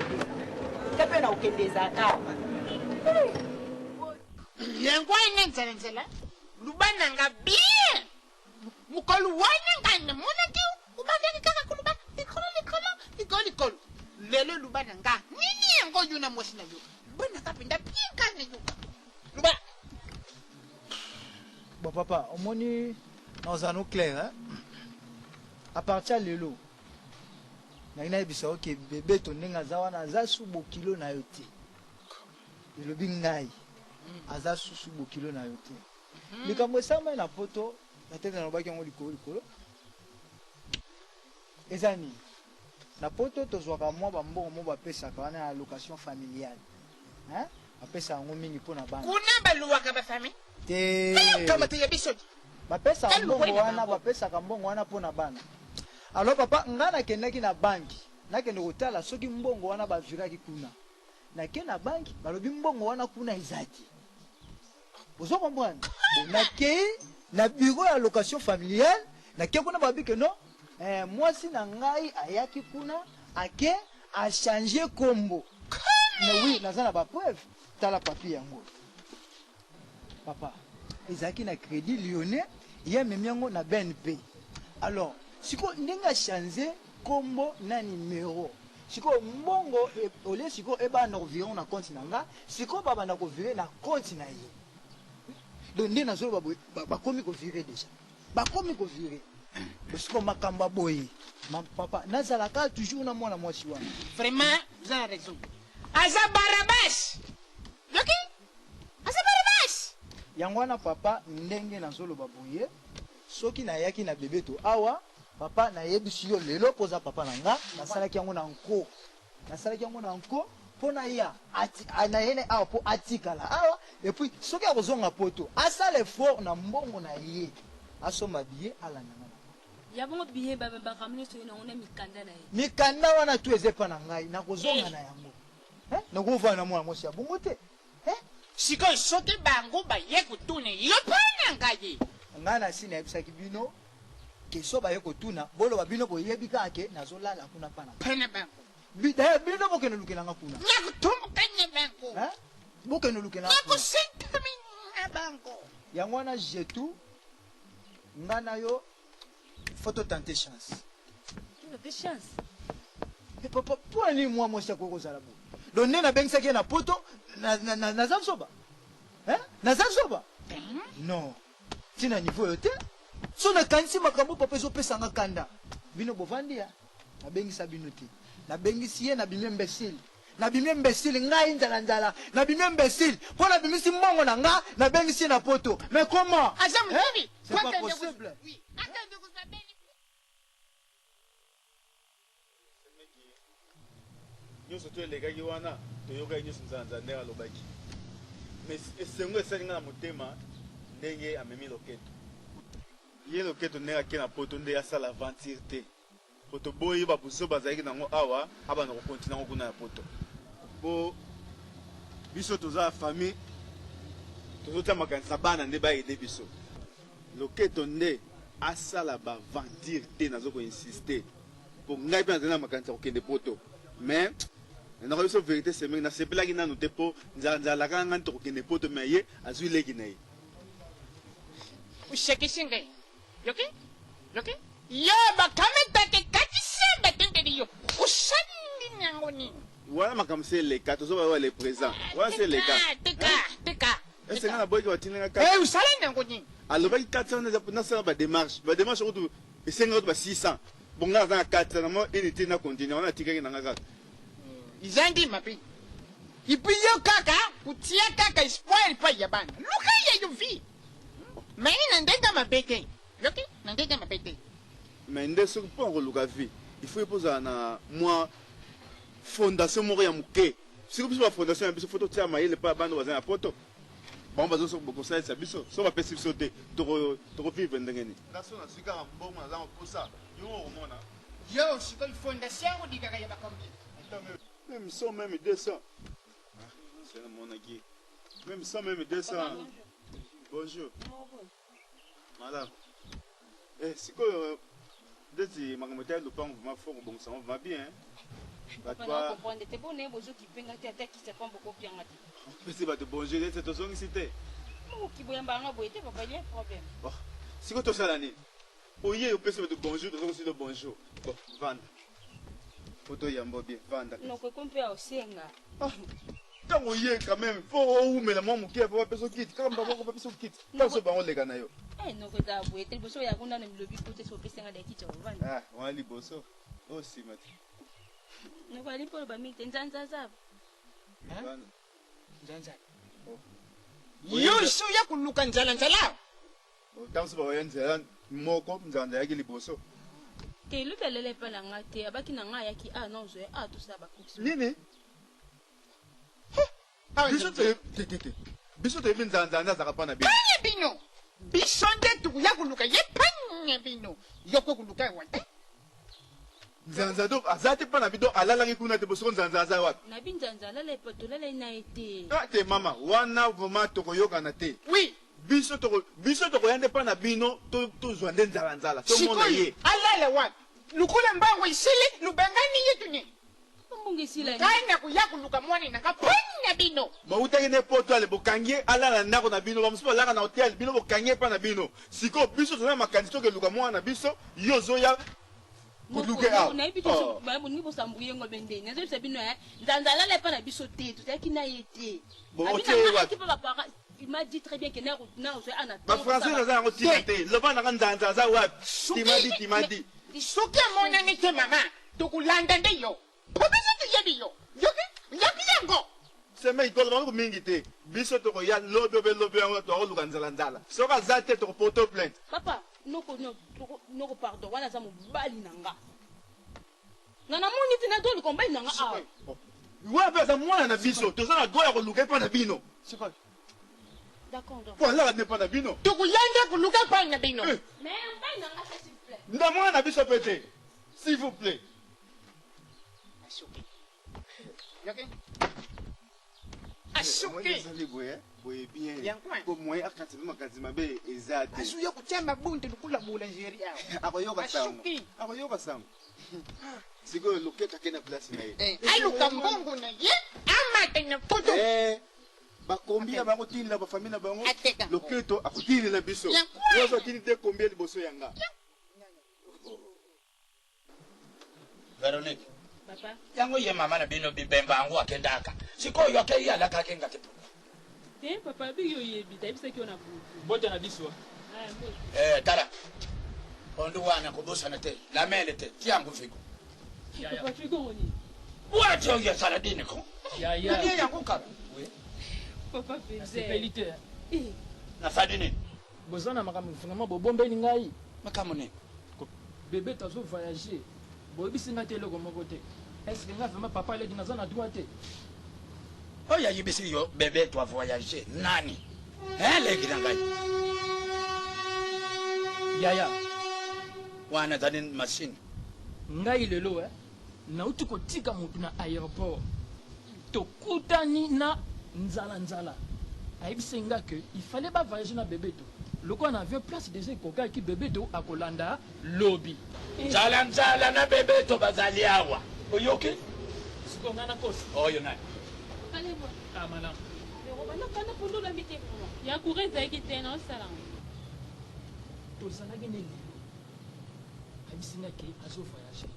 Kapena ukendeza kapa. lengo ene nzela lubana nga bien mukolu wana ngane mona ki ubandeki kaka kuluba ikolo lelo lubana nga nini yango yuna mosina yo lubana kapinda pinkane yo luba. Bon papa, omoni dans un clair hein. À partir de lelo na bisa oke bébé to ndenge aza wana aza subo kilo na yo te elobi ngai aza subo kilo na yo te likambo esama na poto natete nalobaki yango likolo eza nini na poto tozwaka mwa bambongo mo bapesaka wana ya location familiale bapesa yango mingi mpona bana kuna baluwaka bafami te kama te ya biso bapesaka mbongo wana bapesaka mbongo wana mpona bana. Alors papa nga nakendaki na banki nakende kotala soki mbongo wana baviraki kuna nake na banki balobi mbongo wana kuna ezati ozokomprendre nakei na bureau ya location familiale nake kuna babike no mwasi na ngai ayaki kuna ake achange kombo mais oui naza na bapreuve tala papier yango papa ezalaki na crédit lyonnais ye amemi yango na BNP. Alors siko ndenge achange kombo na numéro siko mbongo ole siko ebana environ na compte na nga siko babanda ko virer na compte na ye donc ndenge nazo bakomi ko virer déjà bakomi ko virer siko makamba boye ma papa nazalaka toujours na mwana mwasi wana vraiment vous avez raison aza barabas yoki aza barabas yango wana papa ndenge nazoloba boye soki nayaki na bébé to awa papa na yebisi yo lelo poza papa na nga nasalaki yango na nko mpona ya na yene awa mpo atikala awa epuis soki akozonga poto asala effort na mbongo na ye asomba biye alanda nga ya bongo biye bakamini soki nango na mikanda na ye mikanda wana tu eza epa na ngai nakozonga na yango nakovana na mwana mwasi ya bongo te sikoyo soki bango baye kotuna yo mpona ngai ngai nasi nayebisaki bino keso baye kotuna boloba bino boyebi kaka ke nazolala kuna pana pana bango bino bokende lukelanga kuna nakutumbukanye bango bokende lukelanga nakusentamina bango yango wana jetu nga na yo photo tante chance papa mpona nini mwa mwasi akoki kozala bo do nde nabengisaki ye na poto naza nzoba non ntina niveau oyo te so nakanisi makambo papa ezopesanga kanda bino bovandi ya nabengisa bino te nabengisi ye nabimi imbécile ngai nzala nabimi imbécile mpo nabimisi mbongo na nga nabengisi ye na poto mais comment c'est pas possible nyonso to elekaki wana toyokaki nyonso nzanza ndenge alobaki mais esengo esalinga na motema ndenge amemi loketo ye loketo ndenge ake na poto nde asala aventure te po toboyi babuso bazalaki nango awa abana kokontina yango kuna ya poto po biso toza famille tozotia makanisa bana nde baede biso loketo nde asala baaventure te nazo koinsiste po ngai mpe nazali na makanisa kokende poto mais nako biso vérité semenge nasepelaki nanu te mpo nzalaka ngai nto kokende poto me ye azwi leki na ye ushekisi ngai yoki yo bakametake katisembe tengeli yo usandi nango nini wana makambo se eleka tozoba wa le présent wana se eleka teka esenga na boyeki batindenga usala nango nini alobaki 400 nasala badémarche kutu esenga kutu ba 600 bonga aza na 400 namo unité na continue wana atikaki nanga kaka izandi mapi ipi yo kaka kutia kaka espoir pa ya bana luka ye yo vi mais nandenge mabete yoki nandenge mabete mais nde soki mpo na koluka vie il faut epozala na mwa fondation moko ya moke soki biso bafondation ya biso fo totia mayele mpo ya bana baza na poto bango bazokosalisa biso so bapesi biso te tokovivre ndenge nini ngaso na sika ya mbongo naza koposa yo okomona yo sikoyo fondation yango dikaka ya bakombi même 100 même 200 c'est mon qui même 100 même 200 bonjour madame c'est quoi desi makambo te lupango vraiment fort bongo va bien Batwa comprendre te bon ne bozo ki penga te ata ki se pambo ko pianga te pesi ba de bonjour c'est to zongi cité Kiboyamba boye te papa, il y a un problème. Bon, si vous avez l'année, au lieu de passer de bonjour, de aussi de bonjour. Bon, vendre. Photo yambo bien, vendre. Non, que qu'on peut aussi nga. Tant au lieu quand même, faut mais la maman qui a pas personne quitte. Quand on va pas personne quitte. Pas ce baron les gars nayo. Eh non que ta boye, tel boso ya kunda na lobby côté so pesa nga de kicho vendre. Ah, on a li boso. Oh si mat. Non ko ali pour ba mi tenza za. Hein? Nzanza. Yusu ya kuluka njala. Dans ce baron nzela moko nzanda yaki li boso. Ke lu belele pa la ngate abaki na nga yaki non zo tout ça ba kusi. Nini? Biso te bin nzanda za kapana bi. Panya bino. Bisonde tu ya kuluka ye panya bino. Yoko kuluka wante. Nzanza do azate pa na bido alala ngi kuna te boso nzanza za wat. Na bin nzanza la le poto la na été. Ah te mama wana voma to koyoka na te. Oui. Biso to koyande pa na bino to zwande nzala. To mona ye. Alale wat. Lukula mbango isili lubangani yetu ni. Mbonge sila. Kaina kuyaku luka mwani na kapanya bino. Mauta ne poto ale bokangie alala ndako na bino bamusipa laka na hotel bino bokangie pa na bino. Siko biso to na makanito ke luka mwana biso yozo ya kuluke a. Na ibi to ba mo ni bo sambuye ngo bende. Nzo se bino nzanza la le pa na biso te to ki na yete. Bon te wa. Il m'a dit très bien que na zo ana. Ba français na za ngoti te. Le ba na nzanza za wa. Ti m'a dit. Soke mona ni te mama. Tukulanda ndeyo. Pobisa tu yebi yo. Yoki yango. Sema ikolo bango mingi te. Biso to ko ya lobe yango to luka nzala. Soka za te to poto plainte. Papa, noko pardon. Wana za mo bali nanga. Ngana moni tina to lukomba nanga a. Wa ba za mwana na biso. To za na goya ko luka pa na bino. Siko. D'accord. Pour là ne pas na bino. Tukuyanda kuluka pa na bino. Mais mba nanga s'il vous plaît. Nda mwana na biso pete. S'il vous plaît. Yoki. Asuki. Boye bien. Ko moye akati makati mabe ezade. Asu yo kuchamba bunte lukula Nigeria. Akoyoka sango. Akoyoka sango. Siko loketa kena place na ye. Aluka mbongo na ye. Ama tena foto. Bakombia bango tini la ba famille na bango. Loketo akutini la biso. Yoso tini te kombia liboso yanga. Veronique. Papa. Yango ye mama na bino bibemba angu akendaka. Siko yoke ya la kakenga te. Papa bi yo ye bi ta bisa ki ona bu. Bota na biso. Tala. Ondu wana kubusa na te. La mele te. Kiangu figo. Papa figo ngoni. Wacho ya saladini ko. Ya. Ni yangu ka. Papa fait. Sepelite. Na fadini. Bozana makambo finalement bobombeli ngai. Makambo ne. Bébé tazo voyager. Boyebisi nga te eloko moko te. Est-ce que nga vraiment papa aleki naza na droit te? Oya yibisi yo bébé toi voyager. Nani? Leki na ngai. Yaya. Wana tani machine. Ngai lelo nauti kotika mutu na aéroport. Tokutani na nzala. Ayebisi nga que il fallait pas voyager na bébé to. Loko na avion place déjà koka ki bébé to akolanda lobby. Nzala na bébé to bazali awa. Oyoke? Siko ngana kosi. Oyo nani? Allez voir. Ah madame. Kana pondo la mite pour moi. Ya kureza ekite na osala. Tozalaki nini? Ayebisi nga ke azo voyager.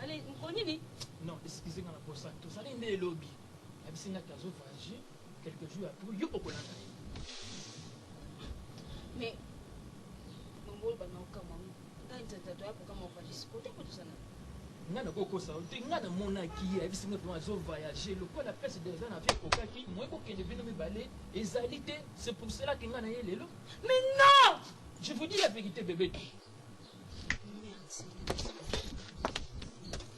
Allez, nkonini? Non, excusez-moi la pour ça. Tozalaki nde lobby. Ayebisi nga ke azo voyager quelques jours après yo okolanda. Mais mambo bana kama ngai nzata to hapo kama ufajisi kote kote sana. Ngana kokosa te ngana monaki ayebisi nga vraiment azo voyager lokola place déjà na vie kokaki moi kokende bino mibale ezalité c'est pour cela que ngana ye lelo. Mais non! Je vous dis la vérité bébé.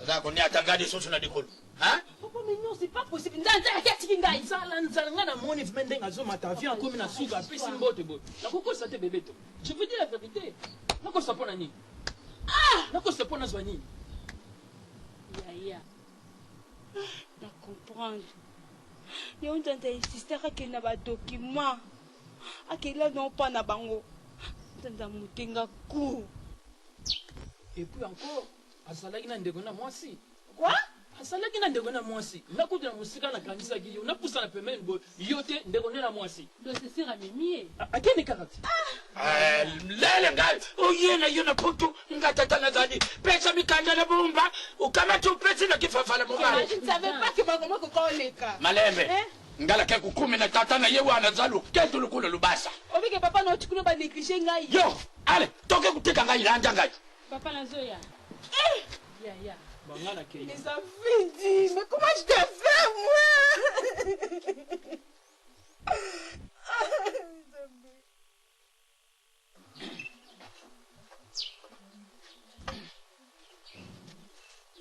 Zako ni atangadi soso na dikolo. Hein? Papa mais non, c'est pas possible. Nzanza yakati ngai. Nzala ngana moni vimende ngazo matavia comme na suga pesi mbote bo. Nakokosa te bébé to. Je vous dis la vérité. Nakosa pona nini? Nakosa pona zwani. Yaya. Na comprendre. Yo ntanta insister que na ba document. Akela non pas na bango. Ntanta mutenga ku. Et puis encore, azalaki na ndeko na mwasi. Quoi? asalaki na ndeko na mwasi nakuti na mosika nakanisaki yo napusana pembeni boye yo te ndeko nde na mwasi dosesira memie akende kaka te lele ngai oyena yo na poto ngatata nazali pesa mikanda na bomba ukamata upesi na kifafala mobali Je ne savais pas que maman kokao leka. malembe ngala ke kukumi na tata na ye wana zalu ketu lukulu lubasa Obike papa na otukuna ba négligé ngai. yo ale toke kutika ngai lanja ngai papa na zoya ya bangana ke Mais ça fait mais comment je t'ai fait moi?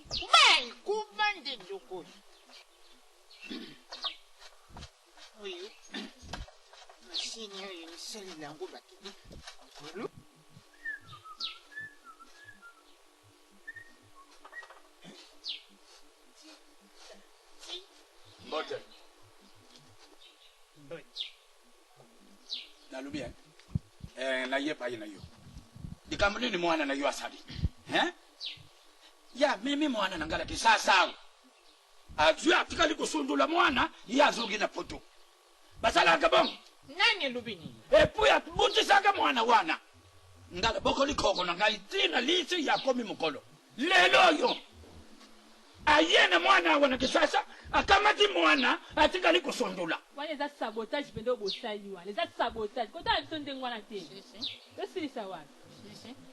Vai, kumande doko. Oyo. Mashini oyo ni seli langu bakini. Olo. Mbote. Nalubi na ye pa na yo. Dikamuli ni mwana na yo asali. Ya mimi mwana nangala kisasa. Atu atikali kusundula mwana ya zogi na poto. Basala kabong. Nani lubini? Epuya buti saka mwana wana. Ngala boko likoko na ngai tina lisi ya komi mukolo. Lelo yo. Ayene mwana wana kisasa akamati mwana atikali kusundula. wana eza sabotage pende obosali wana eza sabotage kotala biso ndenge wana te tosilisa wana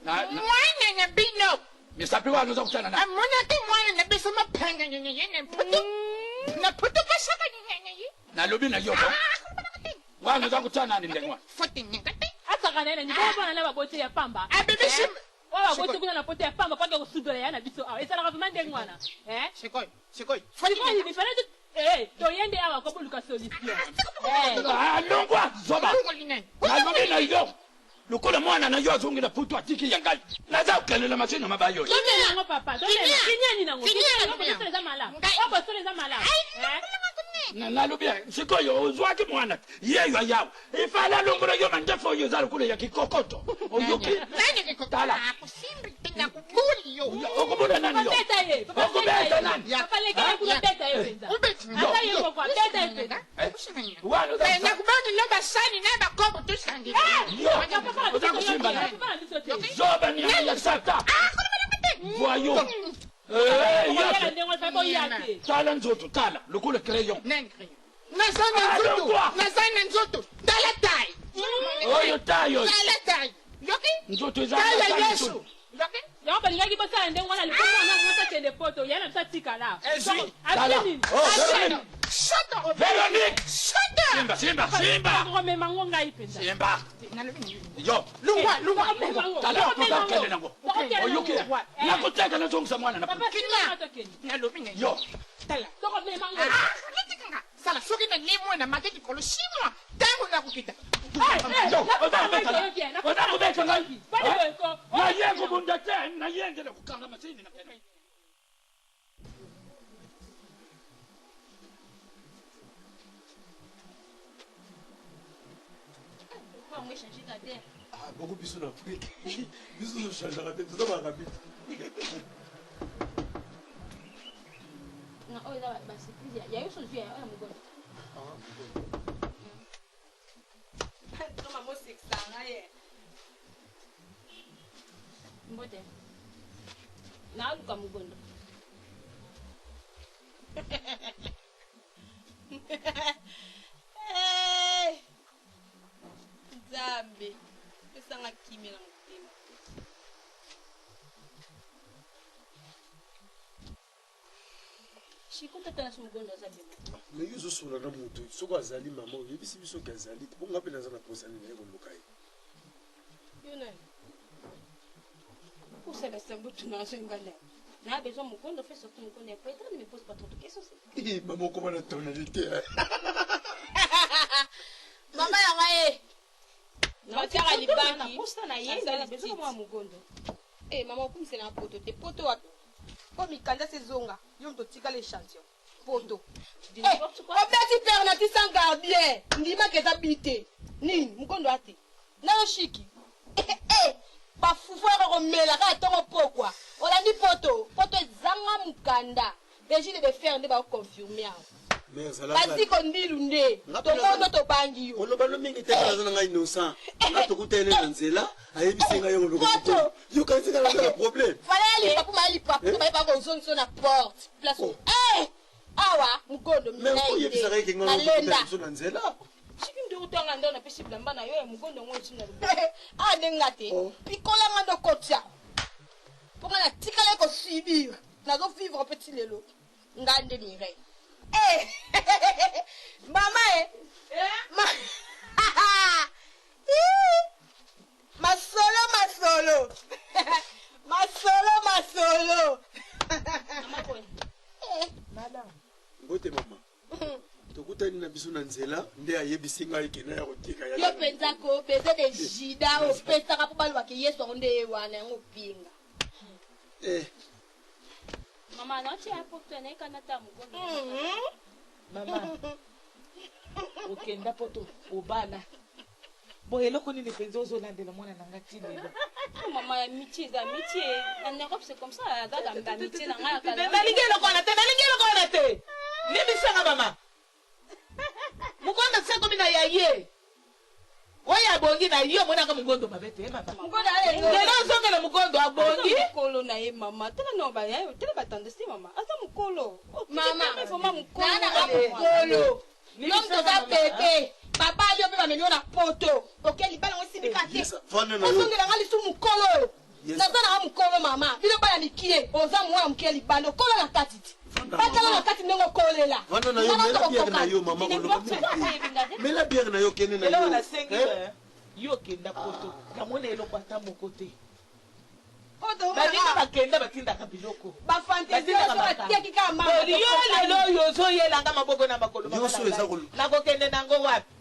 Mwana na bino. Misapi wana za kutana na. Amona te mwana na biso mapanga nyene poto. Na poto kasaka nyene. Nalubi na yo. Wana za kutana ni ndengwa. Fote nyangate. asaka na ni bana na babote ya pamba Abebe shim. wala bote kuna na pote ya pamba kwa kusudula yana biso awa esa la kafuma ndenge wana Sikoi. Fote ni fana to yende awa ko buluka solution Longwa zoba. Nalubi na yo. Lukula mwana na yo azungi na putu atiki yangali. Naza ukelela machino mabayo. Tome nango papa tome kinyani nango kinyani za mala wako sole za mala Nalubi siko yo uzwaki mwana yeyo yao ifala lungura yo mandefo yo zalu kule ya kikokoto oyuki Nani kikotala? Kusimbi tena kubuli yo. okubula nani yo beta ye okubeta nani papa leke kuna beta ye penza ata ye kwa beta ye penza wanu za Na kubani loba sani na bakobo tusangi. yo uzakushimba na zoba ni ya sata voyons tala nzoto tala lukule crayon Nasana nzoto. Dala tai. oyo tayo Dala tai. Yoki? nzoto za Dala Yesu. Yoki? yango balingaki bosala ndenge wana lipoana motatende poto yana bisatika la Shut up. Véronique. Shut up. Simba. komemango ngai mpenza Simba. Yo. Lungwa. Tala kutakele nango. Oyuki. Nakuteka na zongisa mwana na. Yo. Tala. tokomemango Sala soki na limwe na maketi kolo shimwa. Tangu na kupita. Odakubeka ngai. Na yengo bunda ten na yenge na kukanga masini na pena. Beaucoup plus en Afrique. Bisous, je change la tête, tout ça va rapide. oyo eza basurprise yayo sozu ya oya mogondo mbote naaluka mogondo Nzambe pesanga kimia na motema shikotata nasi mogondo aza bema Mais yo zosola na moto soko azali mama oyebisi biso ke azali te bonga mpe naza na posani na ye koluka ye yo nani osala sango tunanso ngana na besoin mogondo fait surtout mogondo ya poetre ne me pose pas trop de questions mama okoma na tonalité mama yanga ye natiaka libaki na ye na besoin mwa mogondo mama okumisela na poto te poto wapi po mikanda sezonga yo moto otikala échantillon poto obeti pere na tisa gardien ndimaka eza bi te nini mokondo ate nayo shiki bafufu yaka komela kaka ntongo pokwa olandi poto ezanga mokanda régime de faire nde bakonfirme awa Mais basi kondilu nde tomondo tobangi yo oloba mingi te kala zana ngai innocent atokutene na nzela ayebisi ngai yo loko yo kanzi kala na problème fala ali papu mali papu ba ba kozongi na porte place awa mugondo mais ko yebisa ngai kinga loko na nzela chipi nde utanga ndo na pesi bilamba na yo ya mugondo ngo china ndenga te pikola nga ndo kotia ponga na tikala ko subir nazo vivre petit lelo ngande mire mama masolo madame ngote mama tokutani na biso na nzela nde ayebisi ngai kena ya kotika yo mpenza ko beze de jida opesaka mpo balobaki yesu yango nde wana yango pinga mama noti apoto naekana ta mugondo mama okenda poto obana boye eloko nini mpenza ozolandela mwana na nga ti lelo mama ya mitié eza mitié en Europe c'est comme ça aza bamitié na ngai nalingi eloko wana te libisanga mama mugondo sekomi na yaye oyo abongi na yo monaka mugondo mabe te lelo ozongela mugondo abongi mukolo na ye mama tala no bayayo tala batandisi mama aza mukolo mama mukolo yo mtoza pete papa yo mpe bamemi yo na poto oke libala ngo simika te ozongela nga lisu mukolo oyo naza nanga mukolo mama bino bana mikie oza mwana mokie libala okola na kati ti batala na kati ndenge okolela wana na yo mela biere na yo mama koloba mela biere na yo kende na yo nasengi yo kenda poto namona eloko ata moko te baninga bakenda batindaka biloko yo lelo oyo ozoyelanga maboko na makolo nakokende nango wapi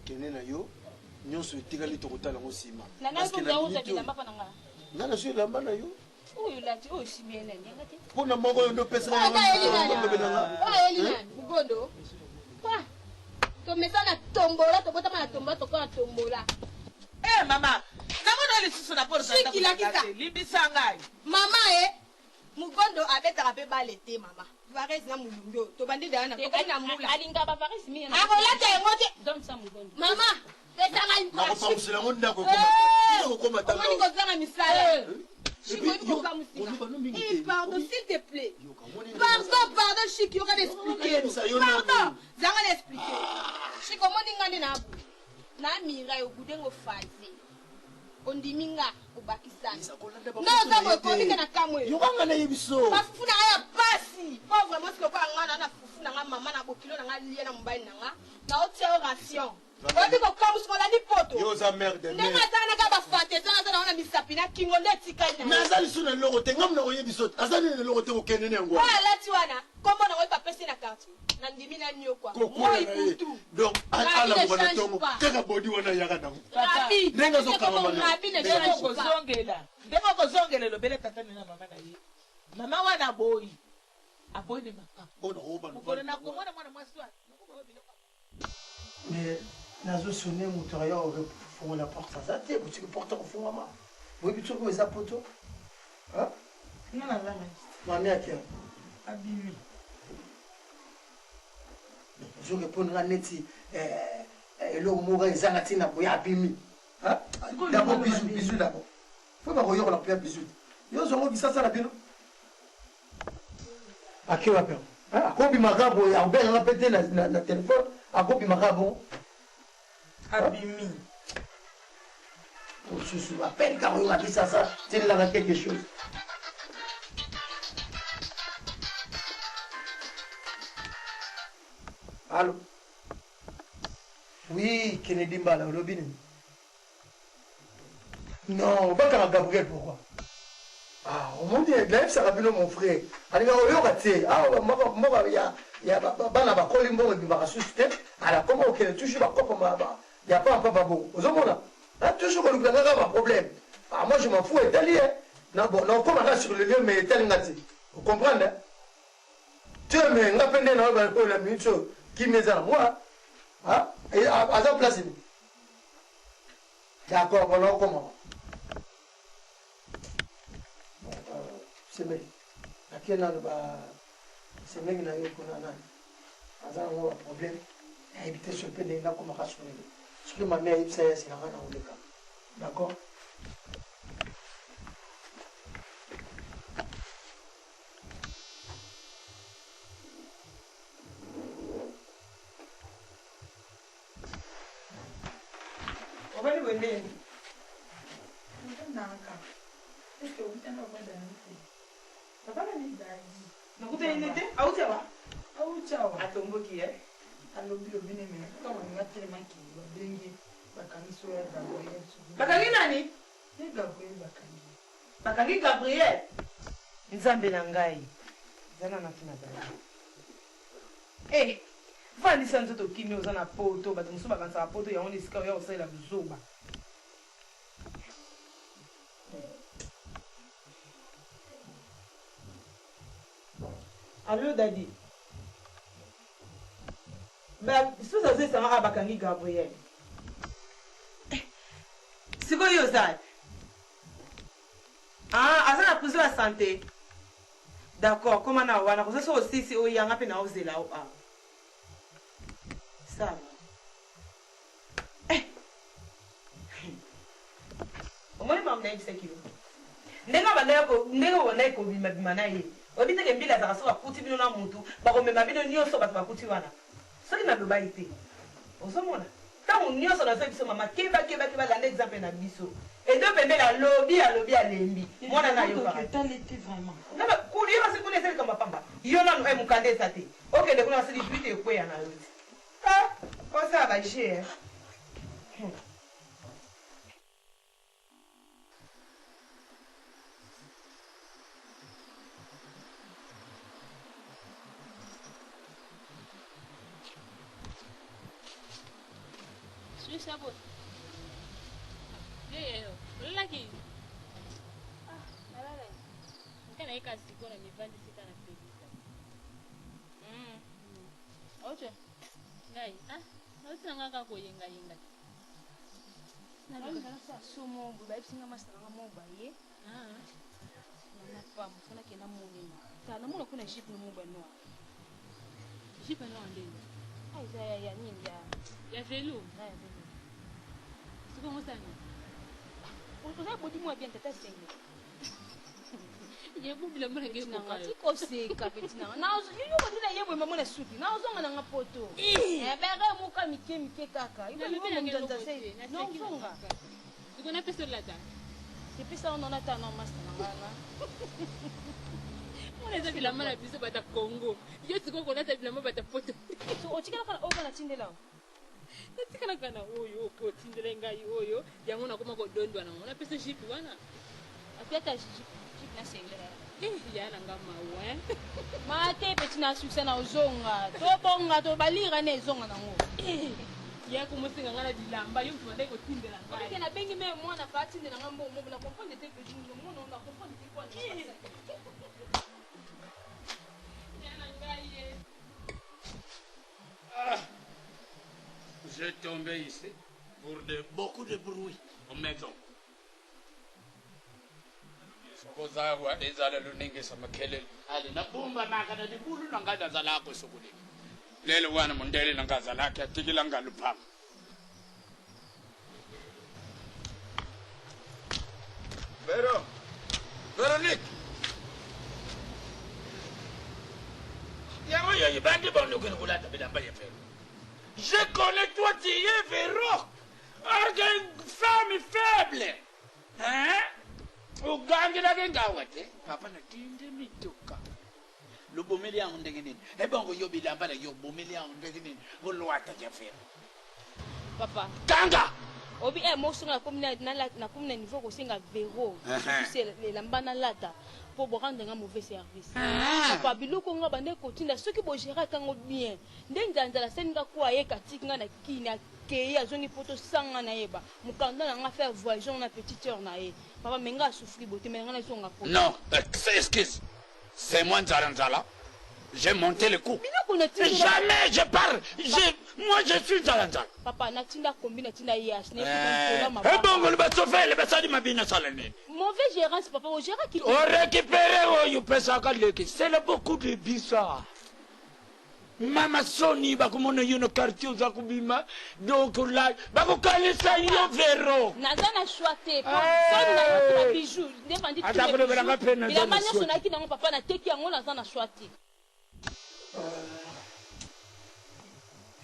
kende na yo nyonso etikali tokotala ngo nsima nga nazwi elamba na yo mpona moko oyo mugondo tomesa na tombola tobotama na tombola tokola tombola mama namona lisusu na pololibisa ngai mama mugondo abetaka mpe bale te mama varese na mulungu oyo tobandi daya na mula akolata yango te mama pesanga nakopamuselango ndako omoni kozanga misala pardon s'il te plaît pardon Chiki yoka d'expliquer pardon zanga d'expliquer Chiki omoni nga nde na mira yo gudengo faze ondimi nga obakisani noza bokomike na kamwe yokanga na yebiso bafufu na nga ya pasi po vraiment sikokoya nga na fufu na nga mama na bokilo na nga lie na mobali na nga naotia yo ration oyebi kokamusi kolandi poto ndenge azanaka bafate tonaza nango na misapi na kingo nde etikali me aza lisu na eloko te ngamu na koyebiso aza nini eloko te kokende na yango oyo alati wana kombo nango epapesi na quartier na ndimi na niokwa moi butu donc alamuka na ntongo kaka bodi wana yaka nango ndenge azokangama ndenge okozongela elobele tatani na mama na ye mama wana aboyi aboyi ne mokolo nakomona mwana mwasi wana mais nazosone moto aya ofungola porte aza te botiki porte akofungwama boyebi soki eza poto mami akia abimi zoke mpo nga neti eloko moko ezanga ntina boya abimi dabo bizu dabo fo bakoyokola mpe ya bizu te yo zongo kisasa na bino ake wape akobimaka boye akobenganga mpe te na telefone akobimaka bongo abimi osusu apelika koyonga kisasa tilelanga quelque chose allo oui Kennedy Mbala olobi nini non bakanga Gabriel pourquoi omondi nayebisaka bino mon frère alingaka oyoka te moko ya bana bakoli mbongo ebimaka susu te ala koma okende toujours bakopa ya papa bongo ozomona toujours kolukila kaka baproblème moi je m'en fous etali naokomaka sur le lieu mais etalinga te ocomprendre te me nga mpe nde naoyola minute oyo kimi eza na moi aza place ni d'accord bona okomaka semeli expliquer na ba c'est même na yo kona nani azana ngo problème et éviter ce peu de na comme rassurer ce que ma mère c'est la rana ou le cas d'accord on va le venir nakutenete auchawa auchawa atomboki eh alobi lobi ne me kama ngatelemaki babengi bakangi so ya Gabriel bakangi nani ni Gabriel bakangi Gabriel nzambe na ngai zana na fina eh vandisa nzoto kimi oza na poto bato mosusu bakanisaka poto yango na esika oya kosalela buzoba allo dadi soki azoesangaka bakangi Gabriel sikoyo ozali aza na prison ya santé d'accord koma na wana koza so osisi oyanga mpe na ozela o awa sawa omoni mamu nayebisaki yo ndenge bonai kobimabima na ye oyebi teke mbila azaka so bakuti bino na mutu bakomema bino nyonso bato bakuti wana soki naloba ye te ozomona ntango nyonso nazoyi biso mama kebakeba landa exemple na biso edo pembeni alobi alembi mwana na yoyebasi kuna esalika mapamba yo nano mokanda eza te okende kuna basili juite ekweya na yo ti osala baje Sabot. Laki. Nalala. Kana ika siko na mivandi sika na pebisa. Ocho. Ngai, ocho ngaka ko yenga. Nalala sa sumo bubai singa masanga mo baye. Na pam kana kena munina. Tana muna kuna ship no mubano. Ship no andeni. Ai ya ninja. Ya velu. Comment ça? On a beaucoup de moins bien tata sengi. Il y a beaucoup de monde qui est là. Tu sais que kapetina. Na ozo yo ko dina yebo mama na suti. Na ozo ngana ngapoto. Bega muka mike kaka. Ibo mo mjanza sei. No zonga. Tu connais pas cela là? C'est plus ça on en attend non master ngana. On les a vu la main à biso bata Congo. Yo tu connais ta bilama bata poto. So o tikala kana oga na tindela. Natikana kana oyo ko tindele ngai oyo yango nakoma kodondwa na ngona pesa ship wana apiata ship na sengela yana ngama we mate petina succès na ozonga to bonga to balira ne zonga nango ya kumusinga ngana dilamba yo mtu ndeko tindela ngai okay na bengi me mwana fa tindela ngambo mo na comprendre te que je mo na comprendre te quoi yana ngai Je tombais ici pour beaucoup de bruit en maison. Koza wa ezala luningi sama kelele. Ali na bomba makana di bulu nangada zala ko sokuli. Lelo wana mundele nangaza lake atikila ngalupama. Véronique. Yawo yo yibandi bondo kene kulata bilamba ya fero. Je connais toi, tu es Véro. Une femme faible. Hein? Au gang de la gangawate. Papa na tinde mitoka. Le bomeli a ondegene. Eh ben, yo bilamba yo bomeli a ondegene. Volwata ya Véro. Papa. Ganga. Obi mo sunga na komna niveau ko singa Véro. C'est le lambana lata. Pour rendre un mauvais service. Papa biloko nga bande kotinda soki bo gérer kango bien. Ndenza la senga kwa ye katika na kina ke azongi poto sanga na yeba. Mukanda na nga faire voyage na petite heure na ye. Papa menga souffrir boté menga na zonga poto. Non, excuse. C'est moi Nzala. j'ai monté le coup. Jamais je parle. Moi, je suis Zalanzala. Papa, natinda kombi natinda yash. Eh bon, le bateau-fait, le bateau de ma bine salée. Mauvais gérance, papa. Au gérant qui... On récupère, oh, c'est le beaucoup de bizarre. Mama Sony, bakumona yono quartier za kubima donc là bakukalisa yo vero nazana choité Sony na yo na bijou ndefandi tu il a manière son aki na mon papa na teki yango nazana choité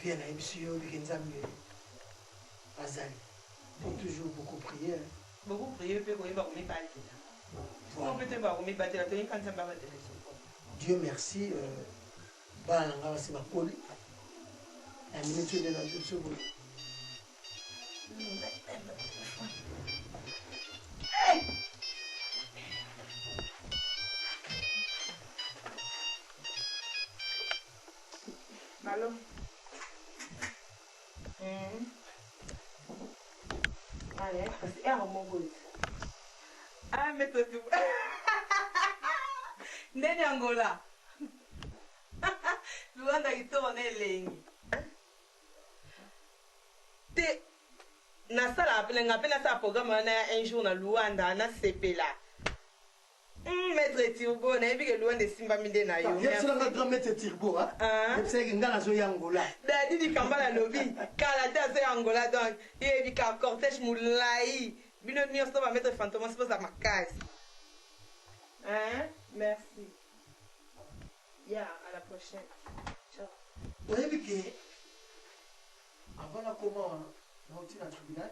viens na monsieur Bikinzambe Azali faut toujours beaucoup prier beaucoup prier pe ko yeba ko mi parler on peut te ba ko mi battre la toni quand ça va battre Dieu merci bana nga basi bakoli na minute de la jour sur Allô? Allez, c'est un mon goût. Ah, mais toi, tu... Nene Angola. Luanda itoone lengi. Te na sala apena ngapena sa programme na un jour na Luanda na sepela. Maître Turbo na ebi ke Luanda simba minde na yo. Y'a cela grand maître Turbo hein. C'est que ngala zo Angola. Dadi di kambala lobi. Kala ta zo Angola donc ebi ka cortège moulai. Bino ni osto ba maître fantôme c'est pas ma case. Hein? Merci. Yeah, à la prochaine. Ciao. Vous avez vu que avant la commande, on a tiré un tribunal,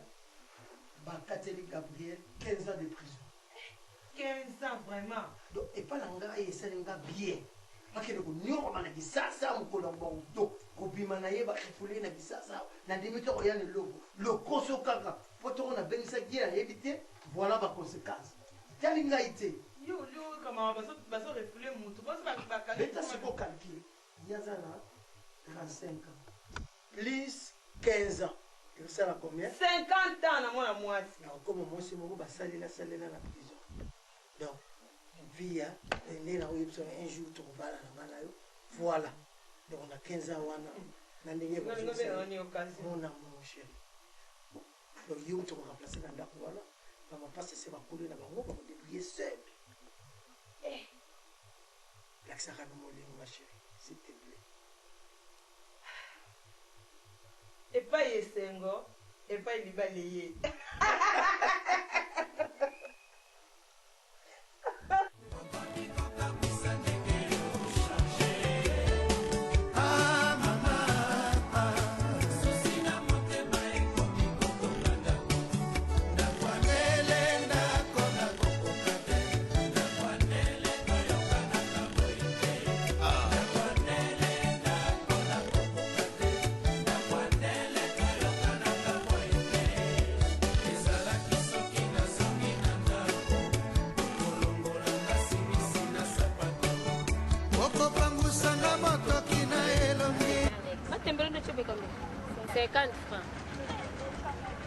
Bakateli Gabriel, 15 ans de prison. 15 ans vraiment. Donc, et pas l'anga et ça l'anga bien. Parce que nous avons dit ça, on collabore. Donc, au Bimanaye, il faut les dire ça. Dans des méthodes, il y a le logo. Le conso kaka. Pour on a bien ça qui a évité, voilà ma conséquence. Quelle est Yo, comment on va se refouler mon tout. Mais ça, c'est pour calculer. Il y a 35 ans. Plus 15 ans. Et ça, là, combien 50 ans, dans mon moitié. Alors, comme moi, c'est mon saler la prison. Donc, vie, un jour, tu vas à la main. Voilà. Donc, on a 15 ans. On a mon amour, chéri. Donc, il y a tu vas remplacer dans la voilà. On va passer, c'est ma coulée là-bas. On va débrouiller seul. L'accent à nous, ma chérie, s'il te plaît. Et pas Yesengo, et pas Libaléé.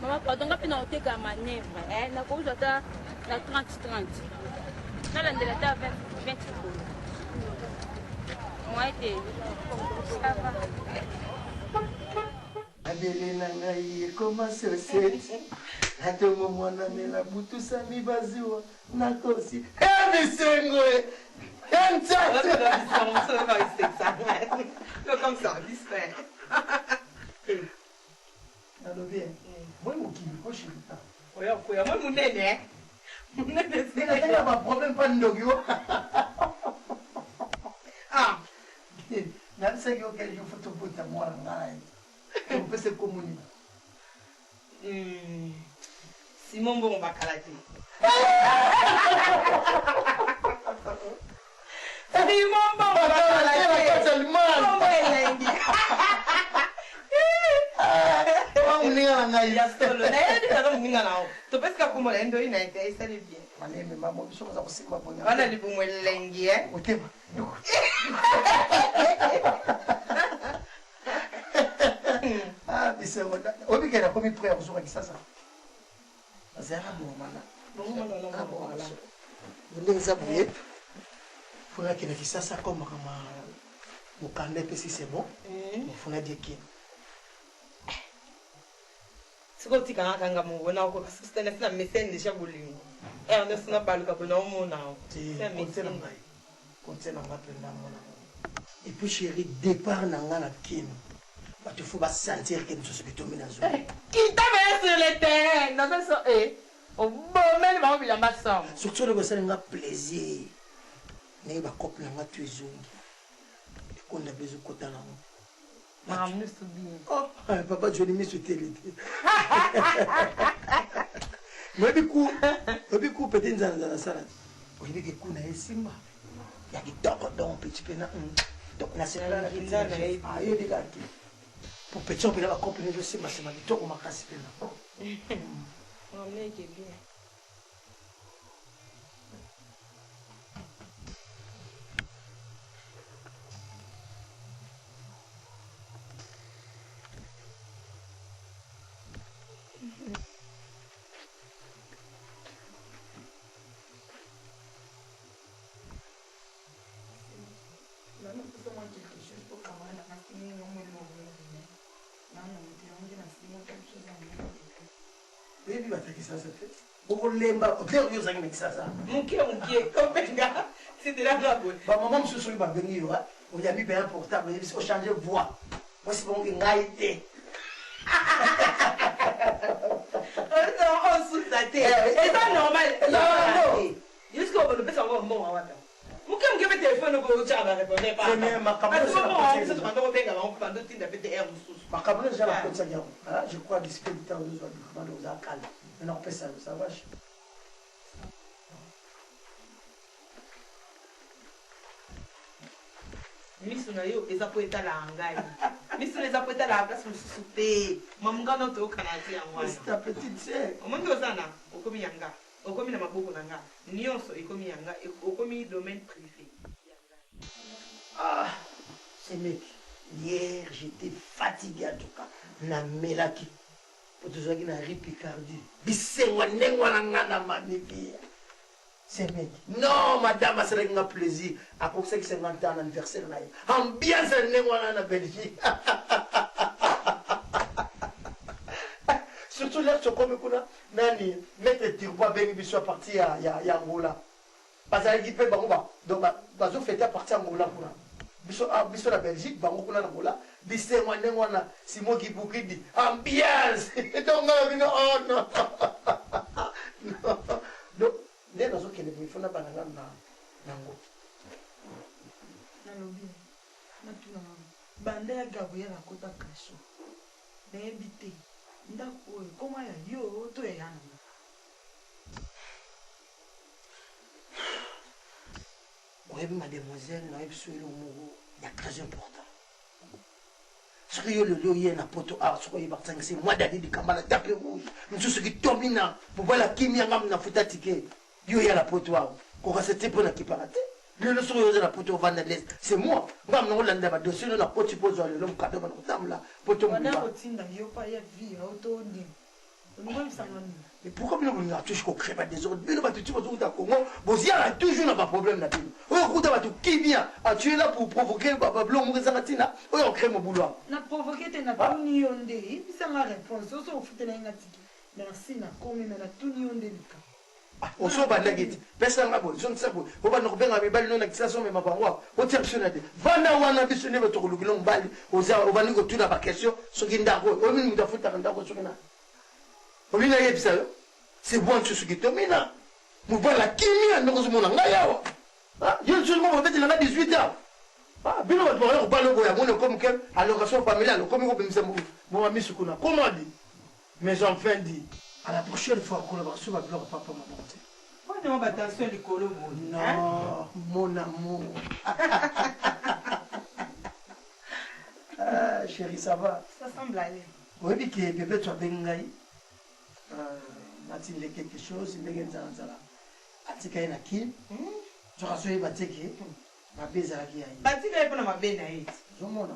Maman, pardon, quand on a été à manœuvre, on a causé la 30-30. On a la 20 secondes. Moi, ça va. Adelina ngai koma soseti atomo mwana mela butu sami baziwa nakosi ebisengo comme ça, discret. Alors bien, moi mon qui me coche là. Oya koya moi munene. Munene c'est pas problème pas ndogyo. Ah. Na sasa que je photo pour moi ngai. On peut se communiquer. Simon bon bakalati. Simon bon bakalati. Mninga ngai ya solo. Na yadi kana mninga nao. To peska kumola endo ina ita bien. Maneme mama bisho za kusimba bonya. Wana libumwelengi Utema. Ah, bisengo. Obi kera komi prière zo ki sasa. Azana bomana. Bomana. Ndenge za buye. Funa kina kisasa koma kama mokanda mpe si c'est bon mofuna die kini sikotika kanga mubona ko sisitene sina meseni desha bolingo ndo sina baluka bona omona kontena mapenda mona et puis chérie départ na nga na kini bato faut basentir ke mosusu bitomi na zone kita be sur le terrain na beso obomeli bango bilamba sama surtout le bosala nga plaisir naye bakople na nga tu ezongi ekonda bezo kota nango papa joni miso telete oyebi ku pete nzala sala oyebi ke kuna esimba ya kitoko donc petit pena nasenayoyebi kaki po petit opena bakople nezosimbasimba kitoko makasi pena Baby, va faire ça, ça fait. Beaucoup de lemba, bien que vous ayez mis ça. Mon comme benga, c'était la grave. Bah, maman, me soucie, bah, venir, ouais. On y a mis un portable, il faut changer de voix. Moi, c'est bon, il y a été. Non, on sous sa tête. C'est pas normal. Non, jusqu'au bout de ça, on va bon, on va faire. Pourquoi on me téléphone au chat va répondre pas? C'est même ma caméra. Je crois que c'est du temps de nous avoir calme. Maintenant, on fait ça, ça va. Miss Nayo, les apôtres à la hangaï. Miss les apôtres à la place où se souper. Maman, on au Canadien. C'est ta petite sœur. Au monde de Zana, au Komiyanga. Au Komi Namaboko Nanga. Nyonso, et Komiyanga. Au Komi domaine privé. Ah, ces mecs. Hier, j'étais fatigué en tout cas. Na melaki. Pour te dire que na Ripicardie. Bisengwa nengwa na magnifique. C'est mec. Non, madame, c'est un plaisir. À cause de 50 ans d'anniversaire. Ambiance nengwa na Belgique. Surtout là, tu comme kuna nani mettre tirbois bengi biso parti ya Angola. Parce que l'équipe bango donc bazo fêter parti Angola kuna. Biso la Belgique bango kuna Angola. Bisengwa nengwa na Simon Kibukidi. Ambiance. Donc oh non. Donc dès dans que les fona bananga nango. Nalobi. Matuna bande ya Gabriel akota kaso. Debité. Ndako comment ya yo to ya yana. Oui, mademoiselle, nous avons il y a très important. Ce que yo le lieu na poto a ce que il va c'est moi d'aller du kambala tapé rouge. Nous ce qui domina pour voir la kimia ngam na futa ticket. Yo ya la poto a. Ko ka c'était pour na kiparate. Le so yo na poto vendre l'est. C'est moi. Ngam na olanda ba dossier na poto pose le l'homme cadeau na tamla poto mu. On a rotinda yo pa ya vie auto ndi. Mais pourquoi nous avons toujours créé des ordres? Nous avons toujours au Congo. Vous y avez toujours un problème là. Vous avez qui vient à tuer là pour provoquer Babylon Mourizatina. Vous avez créé mon boulot. Na provoqué tes na tout ni onde. Il ça ma réponse. Vous avez fait la ngati. Merci na comme na tout ni onde lika. On s'en va nageti. Personne n'a besoin. Je ne sais pas. Vous va nous faire un bal non accession mais ma paroi. Vous tirez sur la tête. Vana wana bisone votre lugulon bal. Vous va nous tout la question. Ce qui ndako. Vous nous da futa ndako sur na. C'est bon tout ce qui domine. Vous voyez la kimia, nous sommes en Gaïa. Je ne suis pas fait de 18 ans. Bien, on va voir le comme que à l'occasion familiale, comme vous pensez, mon ami Sukuna. Comment dit? Mes enfants disent à la prochaine fois, collaboration va pleurer papa, ma bonté. On va attention les colos. Non, mon amour. Chérie, ça va? Ça semble aller. Oui, mais que bébé, tu as bien gaï. Matin quelque chose, il est dans la atika ina ki. Tu as soyé bateki. Ma beza la ki. Batika ipo na mabena hiti. Zomona.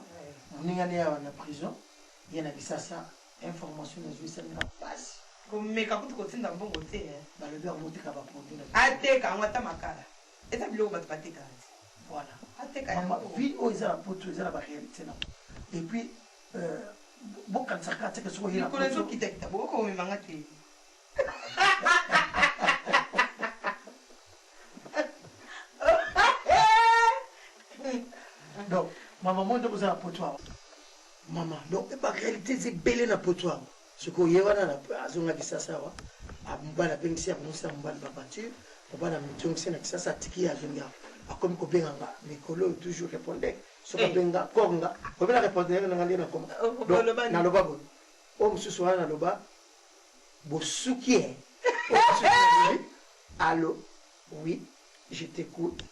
Mninga ne ya na prison. Yena bisasa information na zuisa na passe. Komeka kutu kotinda mbongo te. Ba le ber motika ba pondu na. Ateka ngwata makala. Eza biloko batu batika. Voilà. Maman, vie où ils ont la pote, ils ont la réalité. Et puis, beaucoup de ça, c'est que soit il y a la pote. Qui t'aide, beaucoup de gens qui donc, maman, moi, je vous ai un potoir. Maman, donc, la réalité, c'est belle na potoir. Ce qu'on y a, à zone qui ça, ça va. À Mbala, Bengsi, à Moussa, Mbala, Babature, Mbala, Mjonksi, à Kissa, Tiki, à Jenga. Comme Kobenga, Mikolo toujours répondait. Ce que Benga, Konga, Kobena répondait, on a dit, na loba, homme ce soir, na loba, Bosukie. Allô, oui, je t'écoute.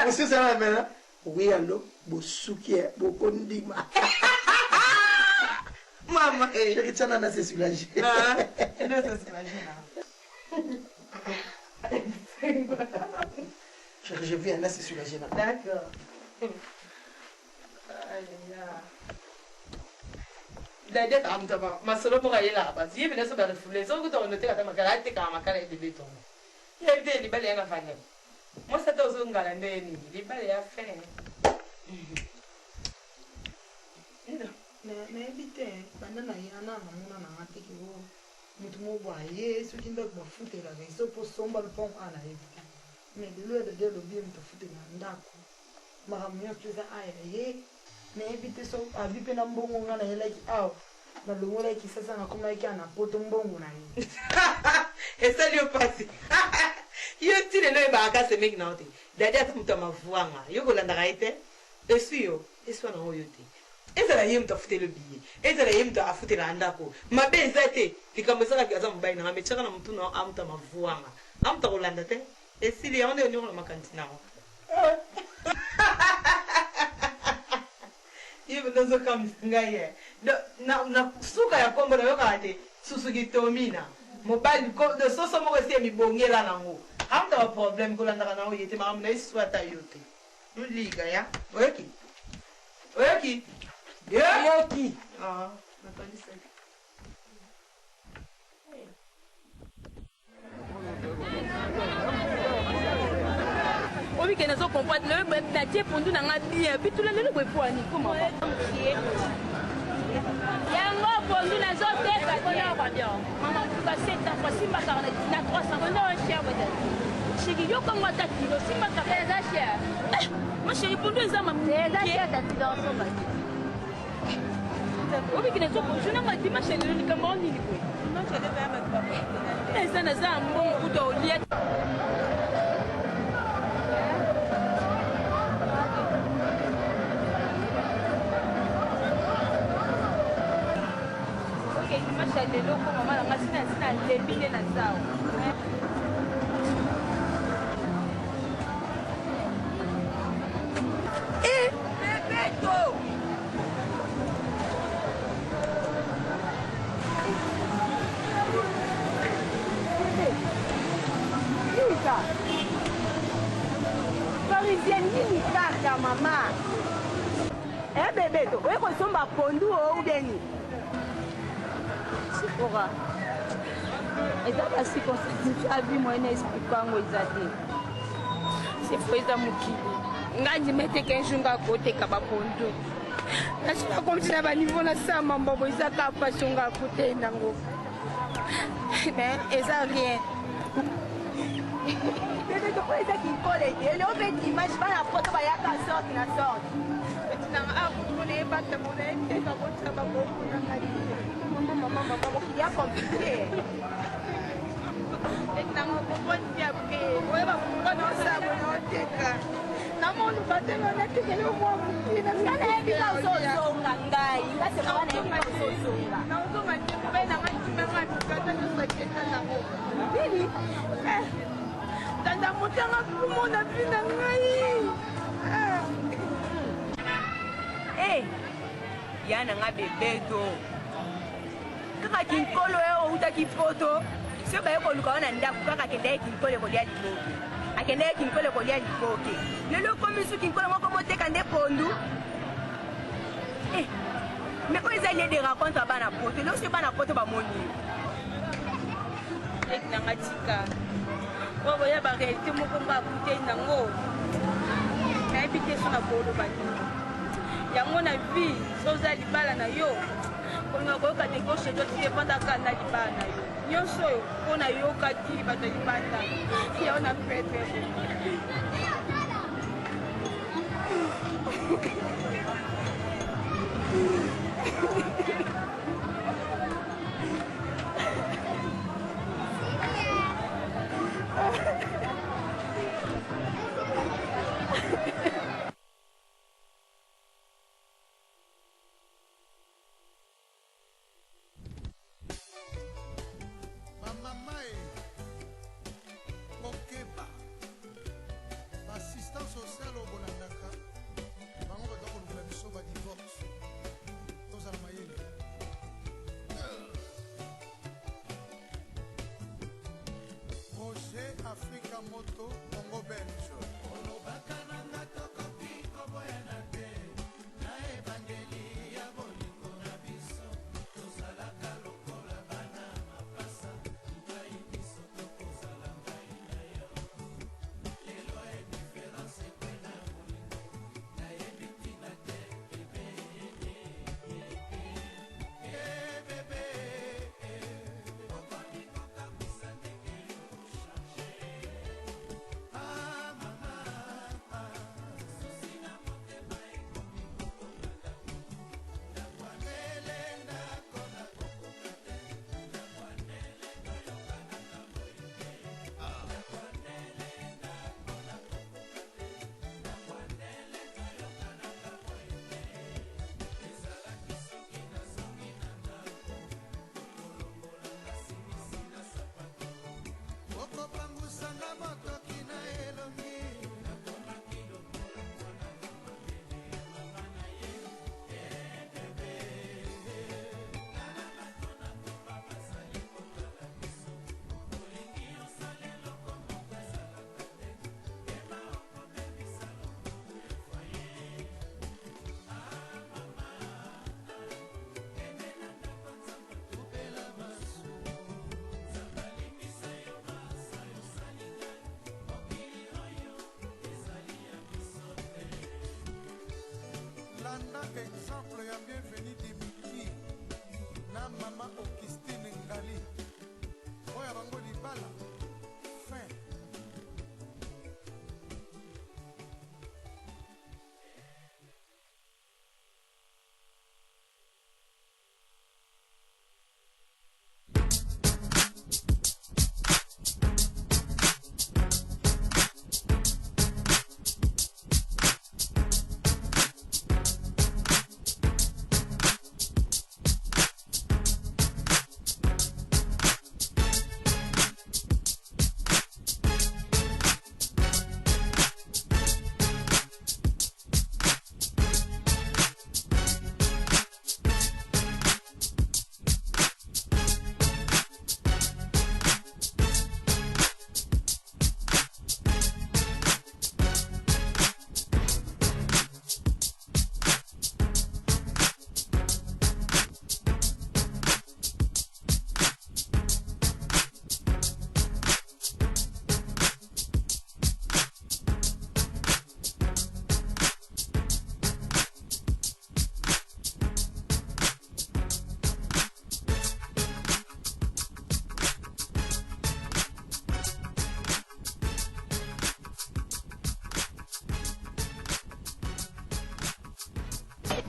Monsieur ça maintenant. Oui, allô, Bosukie, Bokondima. Maman, je tiens à c'est soulagé. Je viens là, c'est soulagé. D'accord. Dada tamtama masolo mo kaye la basi yebe naso bala fule so ko to no te kata makala te ka makala de beto ye de li bale nga fanya mo sa to so ngala ndeni li bale ya fe na ebite banda na yana na muna na ngati ki wo mutu mo bwa ye so kinda ko futela ga so po somba no pon ana ebite me de lo de lo bi mutu futela ndako mara myo tuza aya ye na ebite so abipe na mbongo ngana ye like aw na lungo like sasa na kuma yake ana poto mbongo na ye esa lio pasi yo tine no ba aka se make na ote dada tamta mavuanga yo ko landa gaite esuyo eswa na oyote ezala ye mtu afutela biye ezala ye mtu afutela ndako mabenza te likamesaka kiaza mbai na amechaka na mtu na amta mavuanga amta kolanda te esili yaone onyo na makantina hivi ndozo kamsinga ye na suka ya kombo na yoka ate susuki tomina mobile ko de soso mo se mi bongela nango amta wa problem ko landa na oyete ma amna iswata yote nuliga ya oyeki yoki natali sa obi ke nazo comprendre le na tie pondu na nga bien puis tout le monde peut pour ni comment yango pondu nazo teka kona kwa bien mama kuka seta kwa simba ka na 300 no cher bode chiki yo comme ta kilo simba ka za cher moi chéri pondu za ma za cher ta dans son basi obi ke nazo pondu na ngati ma chéri ni kama ni ni kwa non je devais mettre papa eza na za mbongo kuto liet lelo ko mama na ngasi na sina lebile na sao bebeto Lisa parisienne nini kaka mama bebeto oye kosomba pondu o ubeni ora eza basi abi moyena explique yango eza te sefo eza mokili nga ndimete ke njunga koteka bapondu nasina komtina baniveau na sa mambobo eza ka passion nga kote nango mais eza rien bebeto po eza kinkole te eleo mpe image bana poto bayaka sorte na sorte etinanga akutuna ebata mona eteka kotisa baboko nanga maman, il y a compliqué. Et n'a pas de après. Ouais, va prendre ça, on teka. Na monu batela na tikele mwa mukina. Kana ebi ka usozo ngai. Ngase bana ebi ka usozo nga. Na uzo manje kupena ngati mama tukata kusaketa na ngo. Bili. Tanda mutanga kumona pina ngai. Yana nga bebeto. Kaka kinkolo yo utaki poto sio baye koluka wana ndaku kaka kende kinkolo kolia liboke akende kinkolo kolia liboke lelo komi su kinkolo moko moteka nde pondu mais ko ezali des rencontres bana poto lo sio bana poto ba moni ek nanga tika oyo boya baréalité moko ngo akutei nango nayebi te so na koloba nini yango na vie so oza libala na yo kolinga koyoka te gauche to ti evandaka na libala na yo nyonso oyo mpo na yoka ti bato ya libanda yango na petre Africa Moto Congo Belge. Exemple ya bienvenu Dimitri na mama Augustine Ngali oyo bango libala fin.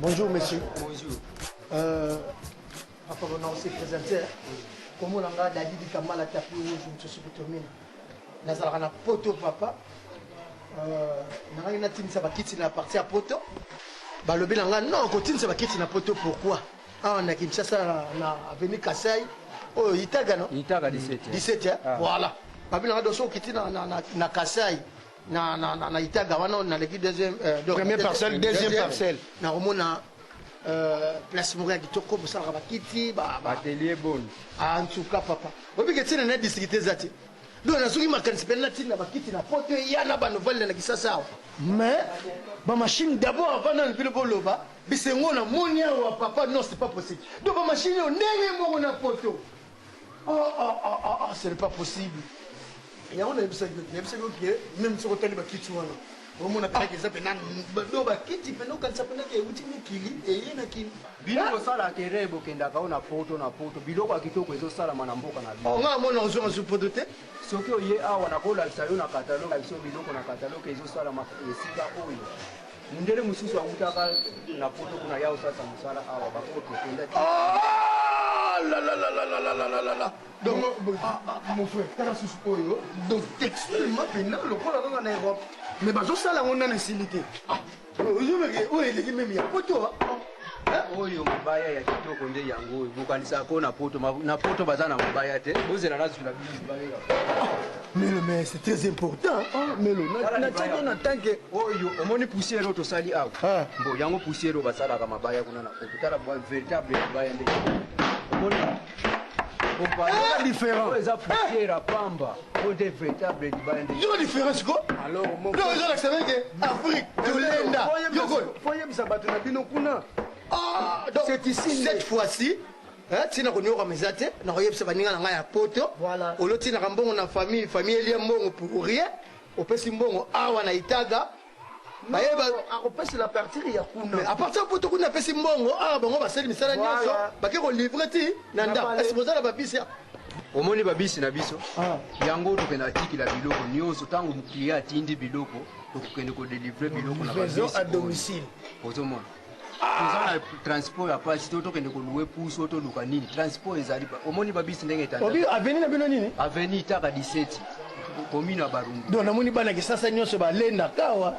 Bonjour monsieur. Bonjour. Enfin, on s'est présenté. Comme on a dit que mal à tapis rouge, je suis terminé. Nous avons un poteau papa. Nous avons une ça va quitter la partie à poteau. Bah le bilan non, continue ça va quitter la poteau pourquoi? Ah on a Kinshasa na avenue Kasai. Oh Itaga non? Itaga 17. 17 hein? Voilà. Bah bilan dosso quitter na Kasai. Na Itaga wana na l'équipe deuxième première parcelle deuxième parcelle na omona place moko ya kitoko bosala bakiti ba atelier bon en tout cas papa obike tina na district ezati do na soki makanisi pena tina bakiti na poto ya na ba nouvelle na kisasa mais ba machine d'abord avant na pile boloba bisengo na monia wa papa non c'est pas possible do ba machine ndenge moko na poto c'est pas possible yango nayebisaki oke même soki otali bakiti wana omona penake eza pena do bakiti pena okanisa penake euti mokili eye na kini bino kosala tere bokendaka o na poto biloko ya kitoko ezosalama na mboka na bino nga mona ozonga poto te soki oye awa nakolakisa yo na kataloge biso biloko na kataloge ezosalama esika oyo mundele mosusu awutaka na poto kuna ya osasa mosala awa bapoto kenda donc mon frère tala susu oyo donc textuellement pena lokola kaka na Europe mais bazosala yango nana esili te ozomeke oyo eleki meme ya poto oyo mabaya ya kitoko nde yango oyo bokanisako na poto baza na mabaya te bozela nazwila Melo, mais c'est très important. Melo, na tanke oyo omoni poussière oyo tosali awa mbo yango poussière oyo basalaka mabaya kuna na poto tala véritable mabaya nde omoni différent eza poussière à pamba oyo nde véritable libaya nde yo différence ko alors donc eza nakisabeke Afrique tolenda foyebisa bato na bino kuna donc c'est ici cette fois-ci tina konyoka meza te nakoyebisa baninga na ngai ya poto olotinaka mbongo na famille elia mbongo pour rien opesi mbongo awa na itaga bayeba akopesela partir ya kuna a partir poto kuna apesi mbongo awa bango basali misala nyonso bake kolivre ti na ndako esi bozala babisi omoni babisi na biso yango tokende atikila biloko nyonso ntango mokili atindi biloko tokokende kodelivre biloko na babisi à domicile ozomona toza na transport ya pasi to tokende koluwe puso toluka nini transport ezali omoni babisi ndenge aveni na bino nini aveni taka 17 komine ya barungu donc namoni bana kisasa nyonso balenda kawa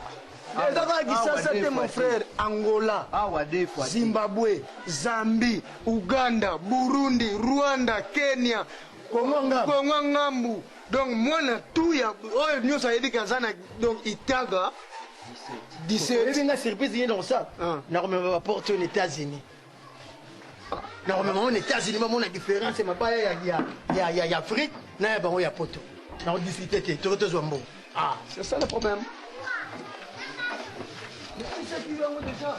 ezaka kisasa te mon frère angola awa defwa zimbabwe zambie uganda burundi rwanda kenya kongo ngambu donc mwana tu ya oyo nyonso ayebi kaza na donc itaga 17 nga surprise yé dans ça na remember porte aux États-Unis na remember aux États-Unis mamona différence mabaya ya Afrique na ya bango ya poto na discuter te to zombo c'est ça le problème mais c'est qui va déjà